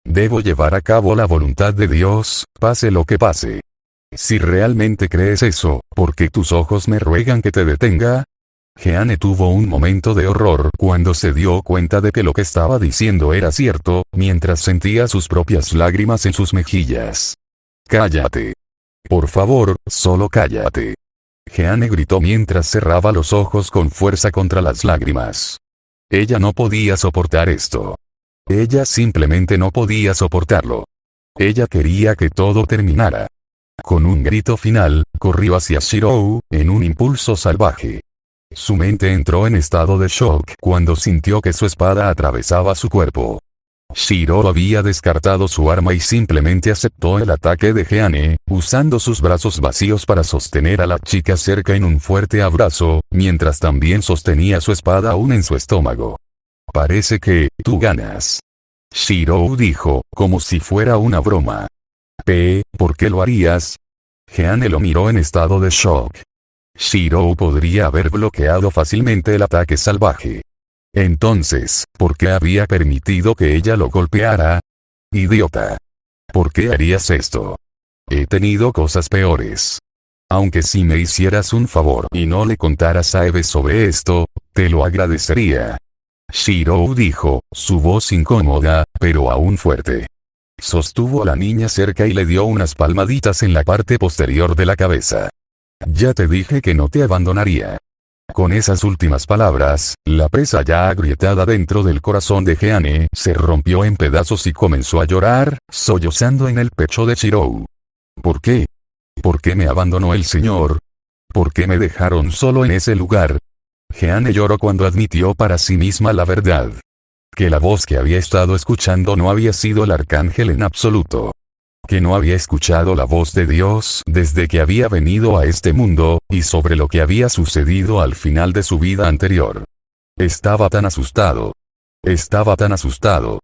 Debo llevar a cabo la voluntad de Dios, pase lo que pase. Si realmente crees eso, ¿por qué tus ojos me ruegan que te detenga? Jeanne tuvo un momento de horror cuando se dio cuenta de que lo que estaba diciendo era cierto, mientras sentía sus propias lágrimas en sus mejillas. Cállate. Por favor, solo cállate. Jeanne gritó mientras cerraba los ojos con fuerza contra las lágrimas. Ella no podía soportar esto. Ella simplemente no podía soportarlo. Ella quería que todo terminara. Con un grito final, corrió hacia Shirou, en un impulso salvaje. Su mente entró en estado de shock cuando sintió que su espada atravesaba su cuerpo. Shirou había descartado su arma y simplemente aceptó el ataque de Jeanne, usando sus brazos vacíos para sostener a la chica cerca en un fuerte abrazo, mientras también sostenía su espada aún en su estómago. Parece que, tú ganas. Shirou dijo, como si fuera una broma. ¿Por qué lo harías? Jeanne lo miró en estado de shock. Shirou podría haber bloqueado fácilmente el ataque salvaje. Entonces, ¿por qué había permitido que ella lo golpeara? Idiota. ¿Por qué harías esto? He tenido cosas peores. Aunque si me hicieras un favor y no le contaras a Eve sobre esto, te lo agradecería. Shirou dijo, su voz incómoda, pero aún fuerte. Sostuvo a la niña cerca y le dio unas palmaditas en la parte posterior de la cabeza. Ya te dije que no te abandonaría. Con esas últimas palabras, la presa ya agrietada dentro del corazón de Jeanne se rompió en pedazos y comenzó a llorar, sollozando en el pecho de Shirou. ¿Por qué? ¿Por qué me abandonó el señor? ¿Por qué me dejaron solo en ese lugar? Jeanne lloró cuando admitió para sí misma la verdad. Que la voz que había estado escuchando no había sido el arcángel en absoluto. Que no había escuchado la voz de Dios desde que había venido a este mundo, y sobre lo que había sucedido al final de su vida anterior. Estaba tan asustado. Estaba tan asustado.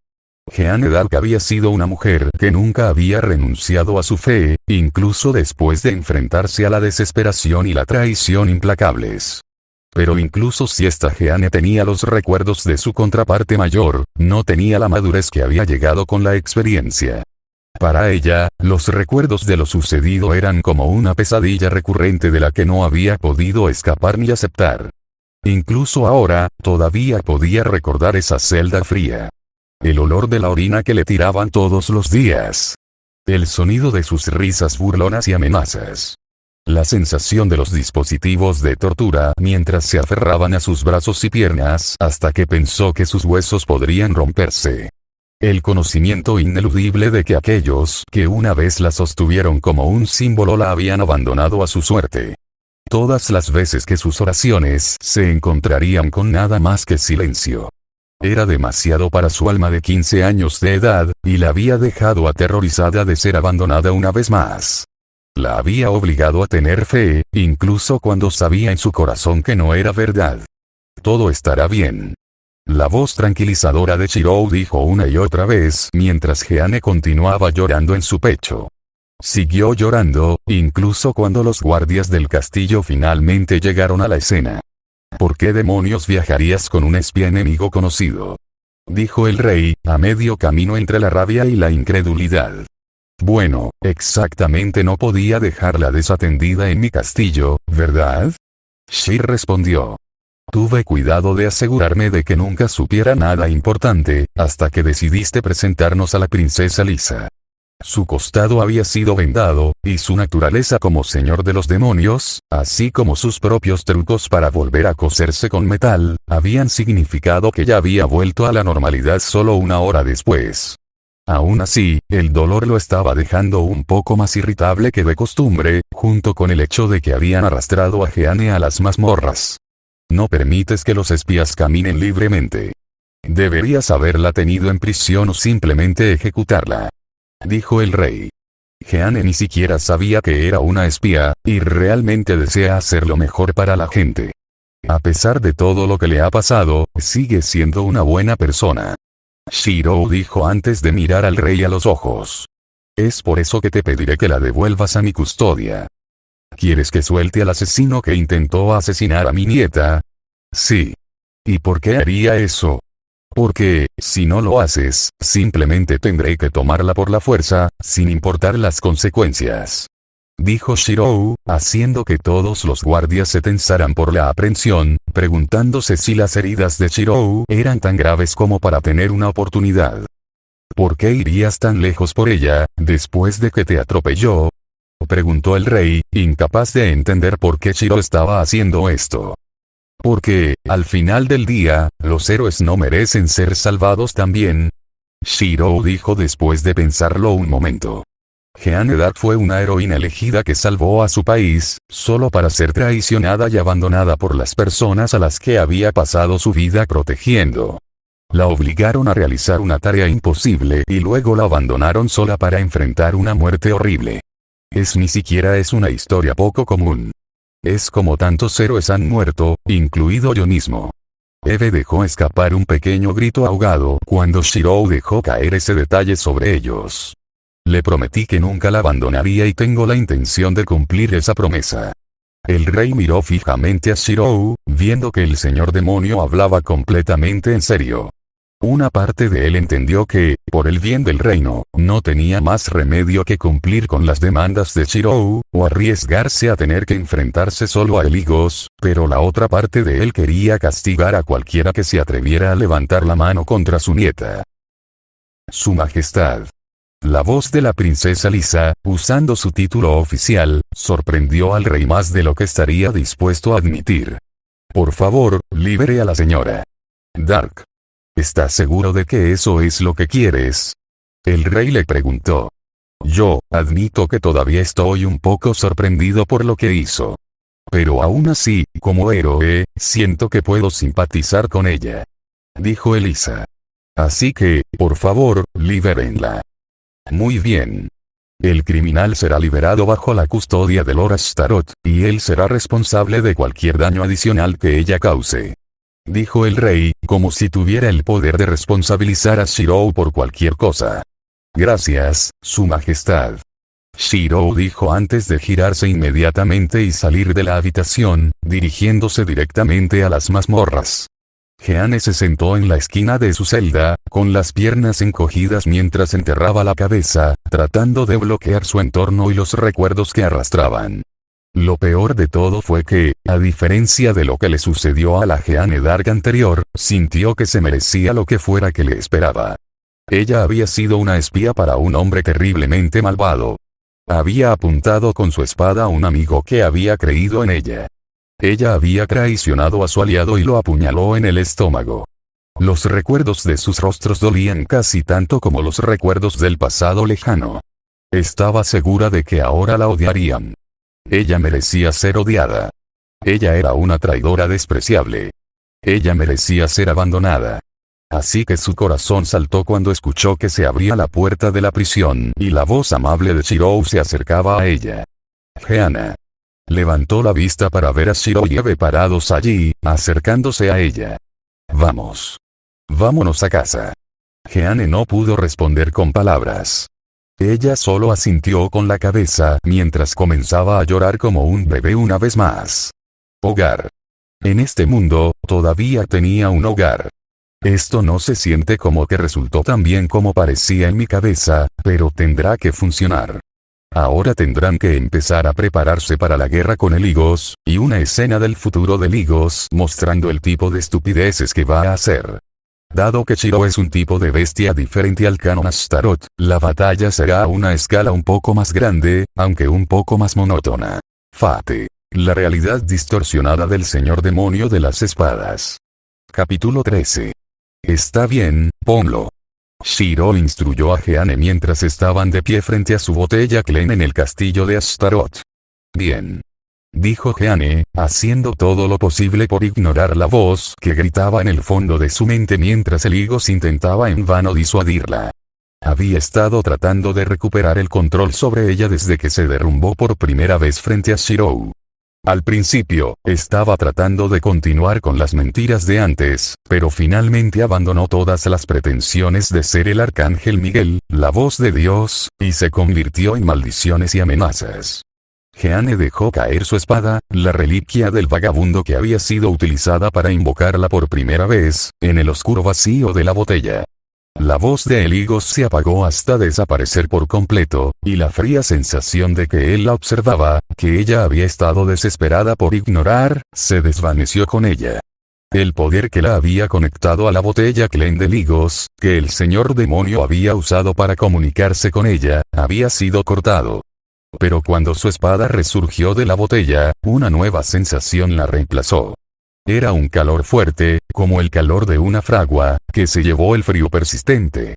Jeanne d'Arc había sido una mujer que nunca había renunciado a su fe, incluso después de enfrentarse a la desesperación y la traición implacables. Pero incluso si esta Jeanne tenía los recuerdos de su contraparte mayor, no tenía la madurez que había llegado con la experiencia. Para ella, los recuerdos de lo sucedido eran como una pesadilla recurrente de la que no había podido escapar ni aceptar. Incluso ahora, todavía podía recordar esa celda fría. El olor de la orina que le tiraban todos los días. El sonido de sus risas burlonas y amenazas. La sensación de los dispositivos de tortura mientras se aferraban a sus brazos y piernas hasta que pensó que sus huesos podrían romperse. El conocimiento ineludible de que aquellos que una vez la sostuvieron como un símbolo la habían abandonado a su suerte. Todas las veces que sus oraciones se encontrarían con nada más que silencio. Era demasiado para su alma de 15 años de edad, y la había dejado aterrorizada de ser abandonada una vez más. La había obligado a tener fe, incluso cuando sabía en su corazón que no era verdad. Todo estará bien. La voz tranquilizadora de Shirou dijo una y otra vez mientras Jeanne continuaba llorando en su pecho. Siguió llorando, incluso cuando los guardias del castillo finalmente llegaron a la escena. ¿Por qué demonios viajarías con un espía enemigo conocido? Dijo el rey, a medio camino entre la rabia y la incredulidad. Bueno, exactamente no podía dejarla desatendida en mi castillo, ¿verdad? Shi respondió. Tuve cuidado de asegurarme de que nunca supiera nada importante, hasta que decidiste presentarnos a la princesa Lisa. Su costado había sido vendado, y su naturaleza como señor de los demonios, así como sus propios trucos para volver a coserse con metal, habían significado que ya había vuelto a la normalidad solo una hora después. Aún así, el dolor lo estaba dejando un poco más irritable que de costumbre, junto con el hecho de que habían arrastrado a Jeanne a las mazmorras. No permites que los espías caminen libremente. Deberías haberla tenido en prisión o simplemente ejecutarla. Dijo el rey. Jeanne ni siquiera sabía que era una espía, y realmente desea hacer lo mejor para la gente. A pesar de todo lo que le ha pasado, sigue siendo una buena persona. Shirou dijo antes de mirar al rey a los ojos. Es por eso que te pediré que la devuelvas a mi custodia. ¿Quieres que suelte al asesino que intentó asesinar a mi nieta? Sí. ¿Y por qué haría eso? Porque, si no lo haces, simplemente tendré que tomarla por la fuerza, sin importar las consecuencias. Dijo Shirou, haciendo que todos los guardias se tensaran por la aprensión, preguntándose si las heridas de Shirou eran tan graves como para tener una oportunidad. ¿Por qué irías tan lejos por ella, después de que te atropelló? Preguntó el rey, incapaz de entender por qué Shirou estaba haciendo esto. Porque, al final del día, los héroes no merecen ser salvados también. Shirou dijo después de pensarlo un momento. Jeanne d'Arc fue una heroína elegida que salvó a su país, solo para ser traicionada y abandonada por las personas a las que había pasado su vida protegiendo. La obligaron a realizar una tarea imposible y luego la abandonaron sola para enfrentar una muerte horrible. Ni siquiera es una historia poco común. Es como tantos héroes han muerto, incluido yo mismo. Eve dejó escapar un pequeño grito ahogado cuando Shirou dejó caer ese detalle sobre ellos. Le prometí que nunca la abandonaría y tengo la intención de cumplir esa promesa. El rey miró fijamente a Shirou, viendo que el señor demonio hablaba completamente en serio. Una parte de él entendió que, por el bien del reino, no tenía más remedio que cumplir con las demandas de Shirou, o arriesgarse a tener que enfrentarse solo a eligos, pero la otra parte de él quería castigar a cualquiera que se atreviera a levantar la mano contra su nieta. Su Majestad. La voz de la princesa Lisa, usando su título oficial, sorprendió al rey más de lo que estaría dispuesto a admitir. Por favor, libere a la señora D'Arc. ¿Estás seguro de que eso es lo que quieres? El rey le preguntó. Yo, admito que todavía estoy un poco sorprendido por lo que hizo. Pero aún así, como héroe, siento que puedo simpatizar con ella. Dijo Elisa. Así que, por favor, libérenla. Muy bien. El criminal será liberado bajo la custodia de Lord Astaroth, y él será responsable de cualquier daño adicional que ella cause. Dijo el rey, como si tuviera el poder de responsabilizar a Shirou por cualquier cosa. Gracias, Su Majestad. Shirou dijo antes de girarse inmediatamente y salir de la habitación, dirigiéndose directamente a las mazmorras. Jeanne se sentó en la esquina de su celda, con las piernas encogidas mientras enterraba la cabeza, tratando de bloquear su entorno y los recuerdos que arrastraban. Lo peor de todo fue que, a diferencia de lo que le sucedió a la Jeanne d'Arc anterior, sintió que se merecía lo que fuera que le esperaba. Ella había sido una espía para un hombre terriblemente malvado. Había apuntado con su espada a un amigo que había creído en ella. Ella había traicionado a su aliado y lo apuñaló en el estómago. Los recuerdos de sus rostros dolían casi tanto como los recuerdos del pasado lejano. Estaba segura de que ahora la odiarían. Ella merecía ser odiada. Ella era una traidora despreciable. Ella merecía ser abandonada. Así que su corazón saltó cuando escuchó que se abría la puerta de la prisión y la voz amable de Shirou se acercaba a ella. Jeanne. Levantó la vista para ver a Shirou y Eve parados allí, acercándose a ella. Vamos. Vámonos a casa. Jeanne no pudo responder con palabras. Ella solo asintió con la cabeza mientras comenzaba a llorar como un bebé una vez más. Hogar. En este mundo, todavía tenía un hogar. Esto no se siente como que resultó tan bien como parecía en mi cabeza, pero tendrá que funcionar. Ahora tendrán que empezar a prepararse para la guerra con Eligos, y una escena del futuro de Eligos mostrando el tipo de estupideces que va a hacer. Dado que Shirou es un tipo de bestia diferente al canon Astaroth, la batalla será a una escala un poco más grande, aunque un poco más monótona. Fate. La realidad distorsionada del señor demonio de las espadas. Capítulo 13. Está bien, ponlo. Shirou instruyó a Jeanne mientras estaban de pie frente a su botella Klein en el castillo de Astaroth. Bien. Dijo Jeanne, haciendo todo lo posible por ignorar la voz que gritaba en el fondo de su mente mientras Eligos intentaba en vano disuadirla. Había estado tratando de recuperar el control sobre ella desde que se derrumbó por primera vez frente a Shirou. Al principio, estaba tratando de continuar con las mentiras de antes, pero finalmente abandonó todas las pretensiones de ser el arcángel Miguel, la voz de Dios, y se convirtió en maldiciones y amenazas. Jeanne dejó caer su espada, la reliquia del vagabundo que había sido utilizada para invocarla por primera vez, en el oscuro vacío de la botella. La voz de Eligos se apagó hasta desaparecer por completo, y la fría sensación de que él la observaba, que ella había estado desesperada por ignorar, se desvaneció con ella. El poder que la había conectado a la botella Klein de Eligos, que el señor demonio había usado para comunicarse con ella, había sido cortado. Pero cuando su espada resurgió de la botella, una nueva sensación la reemplazó. Era un calor fuerte, como el calor de una fragua, que se llevó el frío persistente.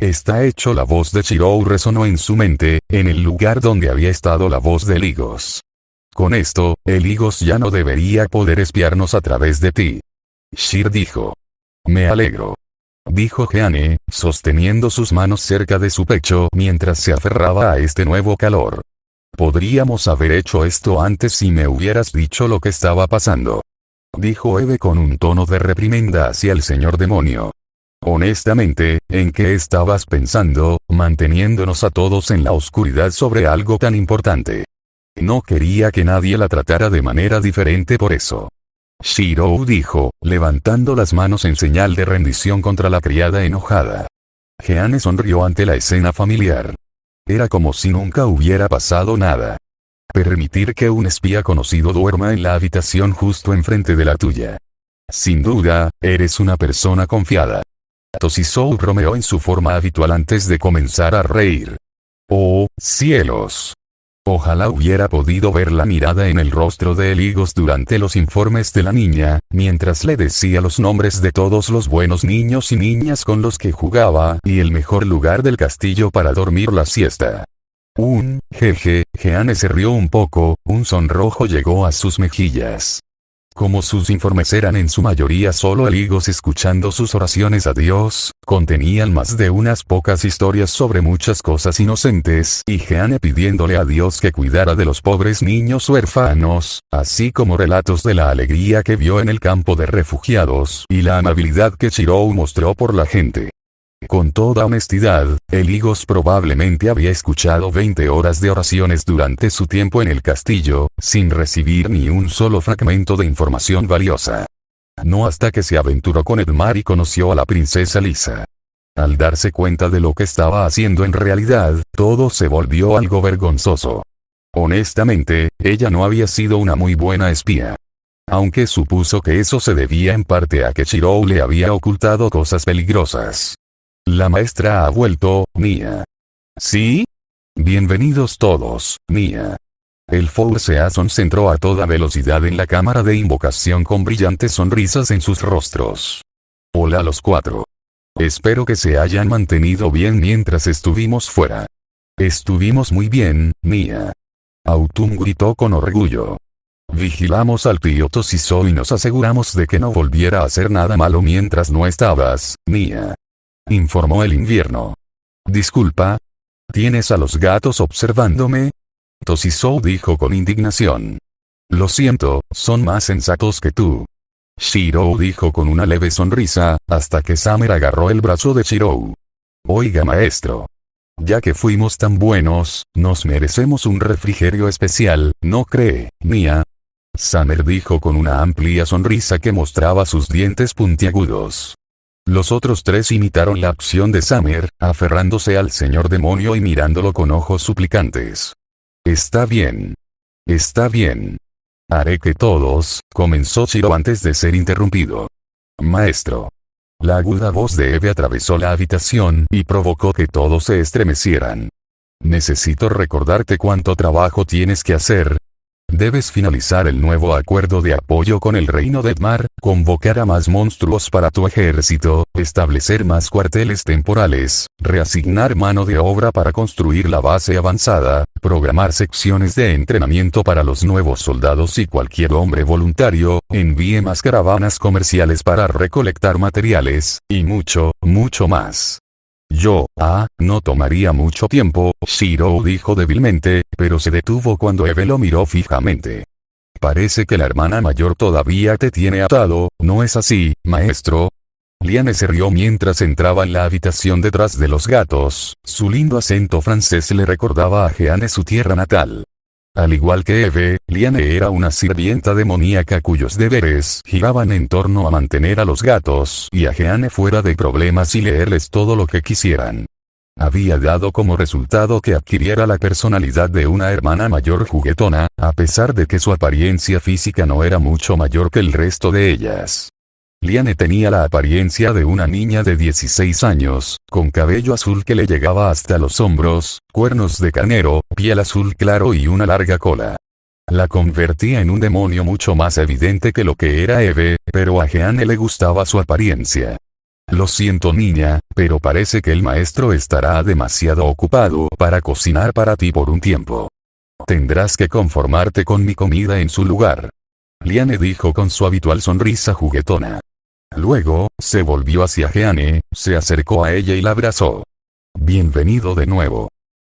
Está hecho. La voz de Chirou resonó en su mente, en el lugar donde había estado la voz de Ligos. Con esto, el Ligos ya no debería poder espiarnos a través de ti. Shir dijo. Me alegro. Dijo Jeanne, sosteniendo sus manos cerca de su pecho mientras se aferraba a este nuevo calor. Podríamos haber hecho esto antes si me hubieras dicho lo que estaba pasando. Dijo Eve con un tono de reprimenda hacia el señor demonio. Honestamente, ¿en qué estabas pensando, manteniéndonos a todos en la oscuridad sobre algo tan importante? No quería que nadie la tratara de manera diferente por eso. Shirou dijo, levantando las manos en señal de rendición contra la criada enojada. Jeanne sonrió ante la escena familiar. Era como si nunca hubiera pasado nada. Permitir que un espía conocido duerma en la habitación justo enfrente de la tuya. Sin duda, eres una persona confiada. Tosisou bromeó en su forma habitual antes de comenzar a reír. ¡Oh, cielos! Ojalá hubiera podido ver la mirada en el rostro de Ligos durante los informes de la niña, mientras le decía los nombres de todos los buenos niños y niñas con los que jugaba y el mejor lugar del castillo para dormir la siesta. Jeje, Jeanne se rió un poco, un sonrojo llegó a sus mejillas. Como sus informes eran en su mayoría solo Ligos escuchando sus oraciones a Dios, contenían más de unas pocas historias sobre muchas cosas inocentes y Jeanne pidiéndole a Dios que cuidara de los pobres niños huérfanos, así como relatos de la alegría que vio en el campo de refugiados y la amabilidad que Chirou mostró por la gente. Con toda honestidad, Ligos probablemente había escuchado 20 horas de oraciones durante su tiempo en el castillo, sin recibir ni un solo fragmento de información valiosa. No hasta que se aventuró con Edmar y conoció a la princesa Lisa. Al darse cuenta de lo que estaba haciendo en realidad, todo se volvió algo vergonzoso. Honestamente, ella no había sido una muy buena espía. Aunque supuso que eso se debía en parte a que Chirou le había ocultado cosas peligrosas. La maestra ha vuelto, Nia. ¿Sí? Bienvenidos todos, Nia. El Force se concentró a toda velocidad en la cámara de invocación con brillantes sonrisas en sus rostros. Hola a los cuatro. Espero que se hayan mantenido bien mientras estuvimos fuera. Estuvimos muy bien, Nia. Autumn gritó con orgullo. Vigilamos al tío Tosisou y nos aseguramos de que no volviera a hacer nada malo mientras no estabas, Nia. Informó el invierno. Disculpa. ¿Tienes a los gatos observándome? Tosisou dijo con indignación. Lo siento, son más sensatos que tú. Shirou dijo con una leve sonrisa, hasta que Summer agarró el brazo de Shirou. Oiga maestro. Ya que fuimos tan buenos, nos merecemos un refrigerio especial, ¿no cree, Nia? Summer dijo con una amplia sonrisa que mostraba sus dientes puntiagudos. Los otros tres imitaron la acción de Summer, aferrándose al señor demonio y mirándolo con ojos suplicantes. Está bien. Está bien. Haré que todos, comenzó Chiro antes de ser interrumpido. Maestro. La aguda voz de Eve atravesó la habitación y provocó que todos se estremecieran. Necesito recordarte cuánto trabajo tienes que hacer. Debes finalizar el nuevo acuerdo de apoyo con el reino de Edmar, convocar a más monstruos para tu ejército, establecer más cuarteles temporales, reasignar mano de obra para construir la base avanzada, programar secciones de entrenamiento para los nuevos soldados y cualquier hombre voluntario, envíe más caravanas comerciales para recolectar materiales, y mucho, mucho más. No tomaría mucho tiempo, Shirou dijo débilmente, pero se detuvo cuando Eve lo miró fijamente. Parece que la hermana mayor todavía te tiene atado, ¿no es así, maestro? Liane se rió mientras entraba en la habitación detrás de los gatos, su lindo acento francés le recordaba a Jeanne su tierra natal. Al igual que Eve, Liane era una sirvienta demoníaca cuyos deberes giraban en torno a mantener a los gatos y a Jeanne fuera de problemas y leerles todo lo que quisieran. Había dado como resultado que adquiriera la personalidad de una hermana mayor juguetona, a pesar de que su apariencia física no era mucho mayor que el resto de ellas. Liane tenía la apariencia de una niña de 16 años, con cabello azul que le llegaba hasta los hombros, cuernos de carnero, piel azul claro y una larga cola. La convertía en un demonio mucho más evidente que lo que era Eve, pero a Jeanne le gustaba su apariencia. Lo siento niña, pero parece que el maestro estará demasiado ocupado para cocinar para ti por un tiempo. Tendrás que conformarte con mi comida en su lugar. Liane dijo con su habitual sonrisa juguetona. Luego, se volvió hacia Jeanne, se acercó a ella y la abrazó. Bienvenido de nuevo.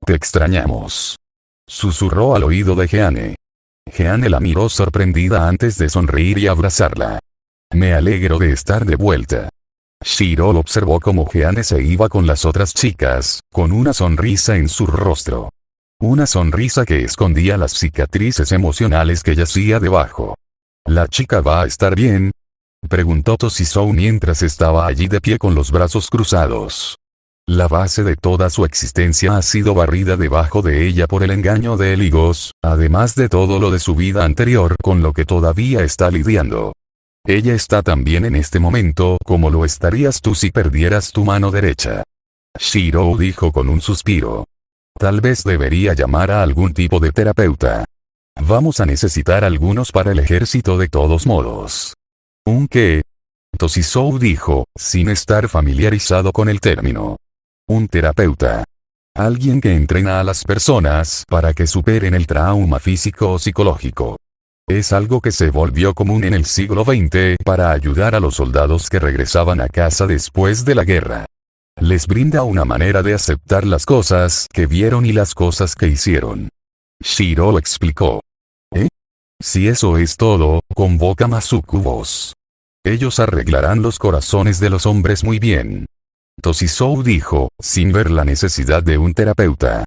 Te extrañamos. Susurró al oído de Jeanne. Jeanne la miró sorprendida antes de sonreír y abrazarla. Me alegro de estar de vuelta. Shiro observó cómo Jeanne se iba con las otras chicas, con una sonrisa en su rostro. Una sonrisa que escondía las cicatrices emocionales que yacía debajo. ¿La chica va a estar bien?, preguntó Toshisou mientras estaba allí de pie con los brazos cruzados. La base de toda su existencia ha sido barrida debajo de ella por el engaño de Eligos, además de todo lo de su vida anterior con lo que todavía está lidiando. Ella está tan bien en este momento como lo estarías tú si perdieras tu mano derecha. Shiro dijo con un suspiro. Tal vez debería llamar a algún tipo de terapeuta. Vamos a necesitar algunos para el ejército de todos modos. ¿Un qué? Toshisou dijo, sin estar familiarizado con el término. Un terapeuta. Alguien que entrena a las personas para que superen el trauma físico o psicológico. Es algo que se volvió común en el siglo XX para ayudar a los soldados que regresaban a casa después de la guerra. Les brinda una manera de aceptar las cosas que vieron y las cosas que hicieron. Shiro explicó. Si eso es todo, convoca más sucubos. Ellos arreglarán los corazones de los hombres muy bien. Toshisou dijo, sin ver la necesidad de un terapeuta.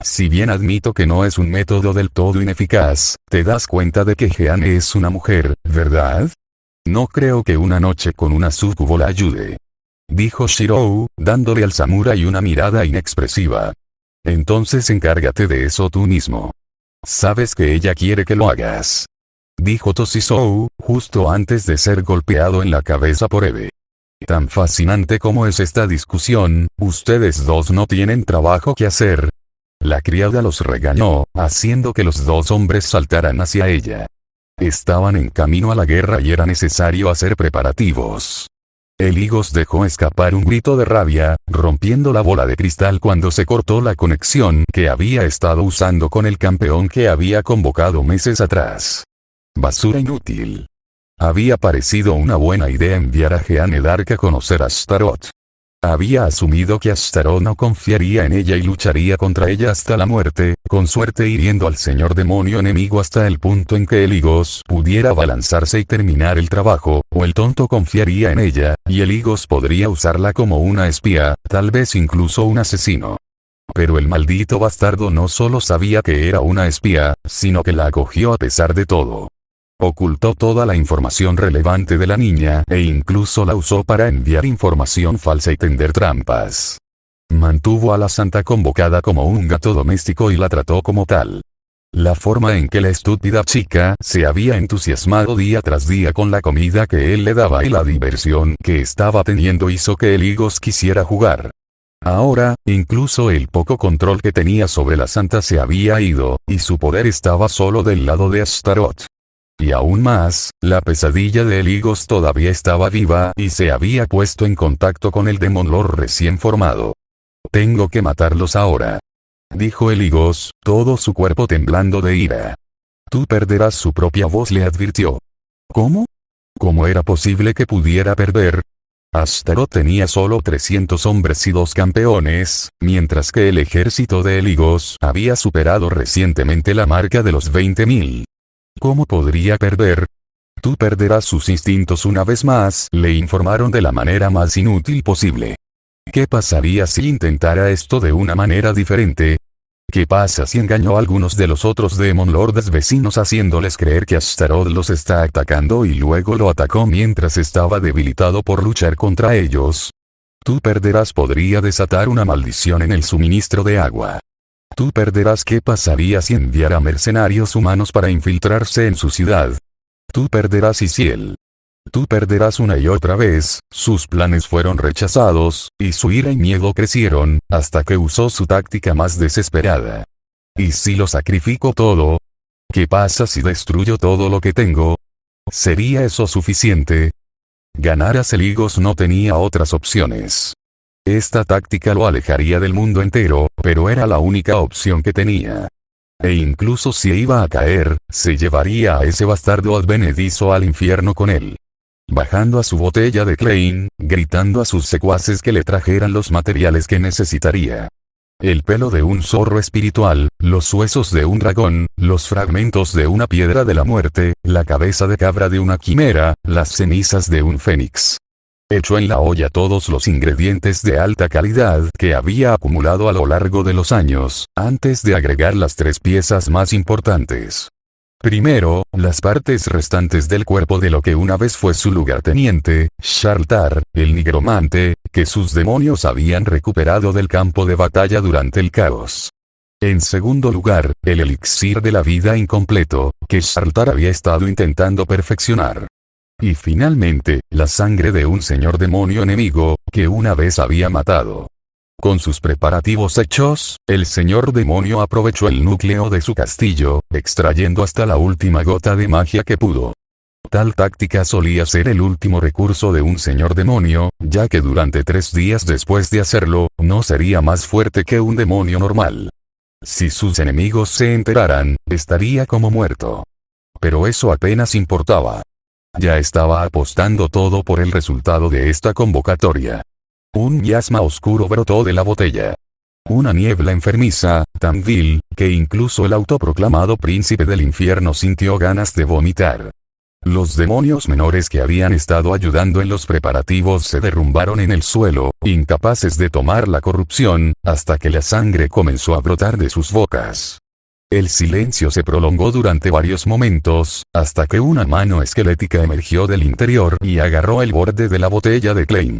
Si bien admito que no es un método del todo ineficaz, te das cuenta de que Jeanne es una mujer, ¿verdad? No creo que una noche con una sucubo la ayude. Dijo Shiro, dándole al samurái una mirada inexpresiva. Entonces encárgate de eso tú mismo. Sabes que ella quiere que lo hagas. Dijo Toshisou, justo antes de ser golpeado en la cabeza por Eve. Tan fascinante como es esta discusión, ustedes dos no tienen trabajo que hacer. La criada los regañó, haciendo que los dos hombres saltaran hacia ella. Estaban en camino a la guerra y era necesario hacer preparativos. Eligos dejó escapar un grito de rabia, rompiendo la bola de cristal cuando se cortó la conexión que había estado usando con el campeón que había convocado meses atrás. Basura inútil. Había parecido una buena idea enviar a Jeanne D'Arc a conocer a Astaroth. Había asumido que Astaroth no confiaría en ella y lucharía contra ella hasta la muerte, con suerte hiriendo al señor demonio enemigo hasta el punto en que Eligos pudiera abalanzarse y terminar el trabajo, o el tonto confiaría en ella, y Eligos podría usarla como una espía, tal vez incluso un asesino. Pero el maldito bastardo no solo sabía que era una espía, sino que la acogió a pesar de todo. Ocultó toda la información relevante de la niña e incluso la usó para enviar información falsa y tender trampas. Mantuvo a la santa convocada como un gato doméstico y la trató como tal. La forma en que la estúpida chica se había entusiasmado día tras día con la comida que él le daba y la diversión que estaba teniendo hizo que Eligos quisiera jugar. Ahora, incluso el poco control que tenía sobre la santa se había ido, y su poder estaba solo del lado de Astaroth. Y aún más, la pesadilla de Eligos todavía estaba viva y se había puesto en contacto con el Demon Lord recién formado. Tengo que matarlos ahora. Dijo Eligos, todo su cuerpo temblando de ira. Tú perderás, su propia voz le advirtió. ¿Cómo? ¿Cómo era posible que pudiera perder? Astaroth tenía solo 300 hombres y 2 campeones, mientras que el ejército de Eligos había superado recientemente la marca de los 20.000. ¿Cómo podría perder? Tú perderás sus instintos una vez más, le informaron de la manera más inútil posible. ¿Qué pasaría si intentara esto de una manera diferente? ¿Qué pasa si engañó a algunos de los otros Demon Lords vecinos haciéndoles creer que Astaroth los está atacando y luego lo atacó mientras estaba debilitado por luchar contra ellos? Tú perderás podría desatar una maldición en el suministro de agua. Tú perderás. ¿Qué pasaría si enviara mercenarios humanos para infiltrarse en su ciudad? Tú perderás. Y si él. Tú perderás una y otra vez. Sus planes fueron rechazados, y su ira y miedo crecieron, hasta que usó su táctica más desesperada. ¿Y si lo sacrifico todo? ¿Qué pasa si destruyo todo lo que tengo? ¿Sería eso suficiente? Ganar a Seligos no tenía otras opciones. Esta táctica lo alejaría del mundo entero, pero era la única opción que tenía. E incluso si iba a caer, se llevaría a ese bastardo advenedizo al infierno con él. Bajando a su botella de Klein, gritando a sus secuaces que le trajeran los materiales que necesitaría. El pelo de un zorro espiritual, los huesos de un dragón, los fragmentos de una piedra de la muerte, la cabeza de cabra de una quimera, las cenizas de un fénix. Echó en la olla todos los ingredientes de alta calidad que había acumulado a lo largo de los años, antes de agregar las 3 piezas más importantes. Primero, las partes restantes del cuerpo de lo que una vez fue su lugarteniente, Sharltar, el nigromante, que sus demonios habían recuperado del campo de batalla durante el caos. En segundo lugar, el elixir de la vida incompleto, que Sharltar había estado intentando perfeccionar. Y finalmente, la sangre de un señor demonio enemigo, que una vez había matado. Con sus preparativos hechos, el señor demonio aprovechó el núcleo de su castillo, extrayendo hasta la última gota de magia que pudo. Tal táctica solía ser el último recurso de un señor demonio, ya que durante 3 días después de hacerlo, no sería más fuerte que un demonio normal. Si sus enemigos se enteraran, estaría como muerto. Pero eso apenas importaba. Ya estaba apostando todo por el resultado de esta convocatoria. Un miasma oscuro brotó de la botella. Una niebla enfermiza, tan vil, que incluso el autoproclamado príncipe del infierno sintió ganas de vomitar. Los demonios menores que habían estado ayudando en los preparativos se derrumbaron en el suelo, incapaces de tomar la corrupción, hasta que la sangre comenzó a brotar de sus bocas. El silencio se prolongó durante varios momentos, hasta que una mano esquelética emergió del interior y agarró el borde de la botella de Klein.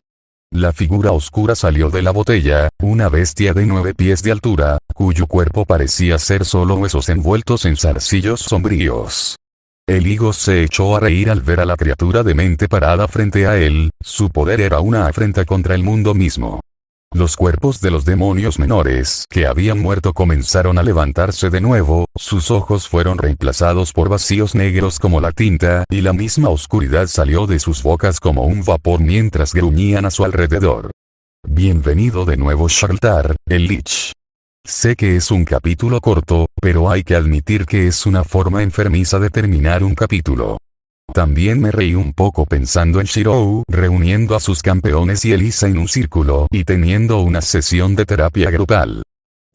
La figura oscura salió de la botella, una bestia de 9 pies de altura, cuyo cuerpo parecía ser solo huesos envueltos en zarcillos sombríos. El higo se echó a reír al ver a la criatura demente parada frente a él, su poder era una afrenta contra el mundo mismo. Los cuerpos de los demonios menores que habían muerto comenzaron a levantarse de nuevo, sus ojos fueron reemplazados por vacíos negros como la tinta, y la misma oscuridad salió de sus bocas como un vapor mientras gruñían a su alrededor. Bienvenido de nuevo Sharltar, el Lich. Sé que es un capítulo corto, pero hay que admitir que es una forma enfermiza de terminar un capítulo. También me reí un poco pensando en Shirou reuniendo a sus campeones y Elisa en un círculo y teniendo una sesión de terapia grupal.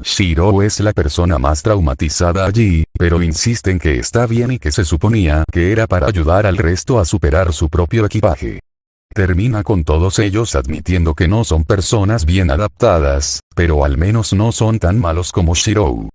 Shirou es la persona más traumatizada allí, pero insiste en que está bien y que se suponía que era para ayudar al resto a superar su propio equipaje. Termina con todos ellos admitiendo que no son personas bien adaptadas, pero al menos no son tan malos como Shirou.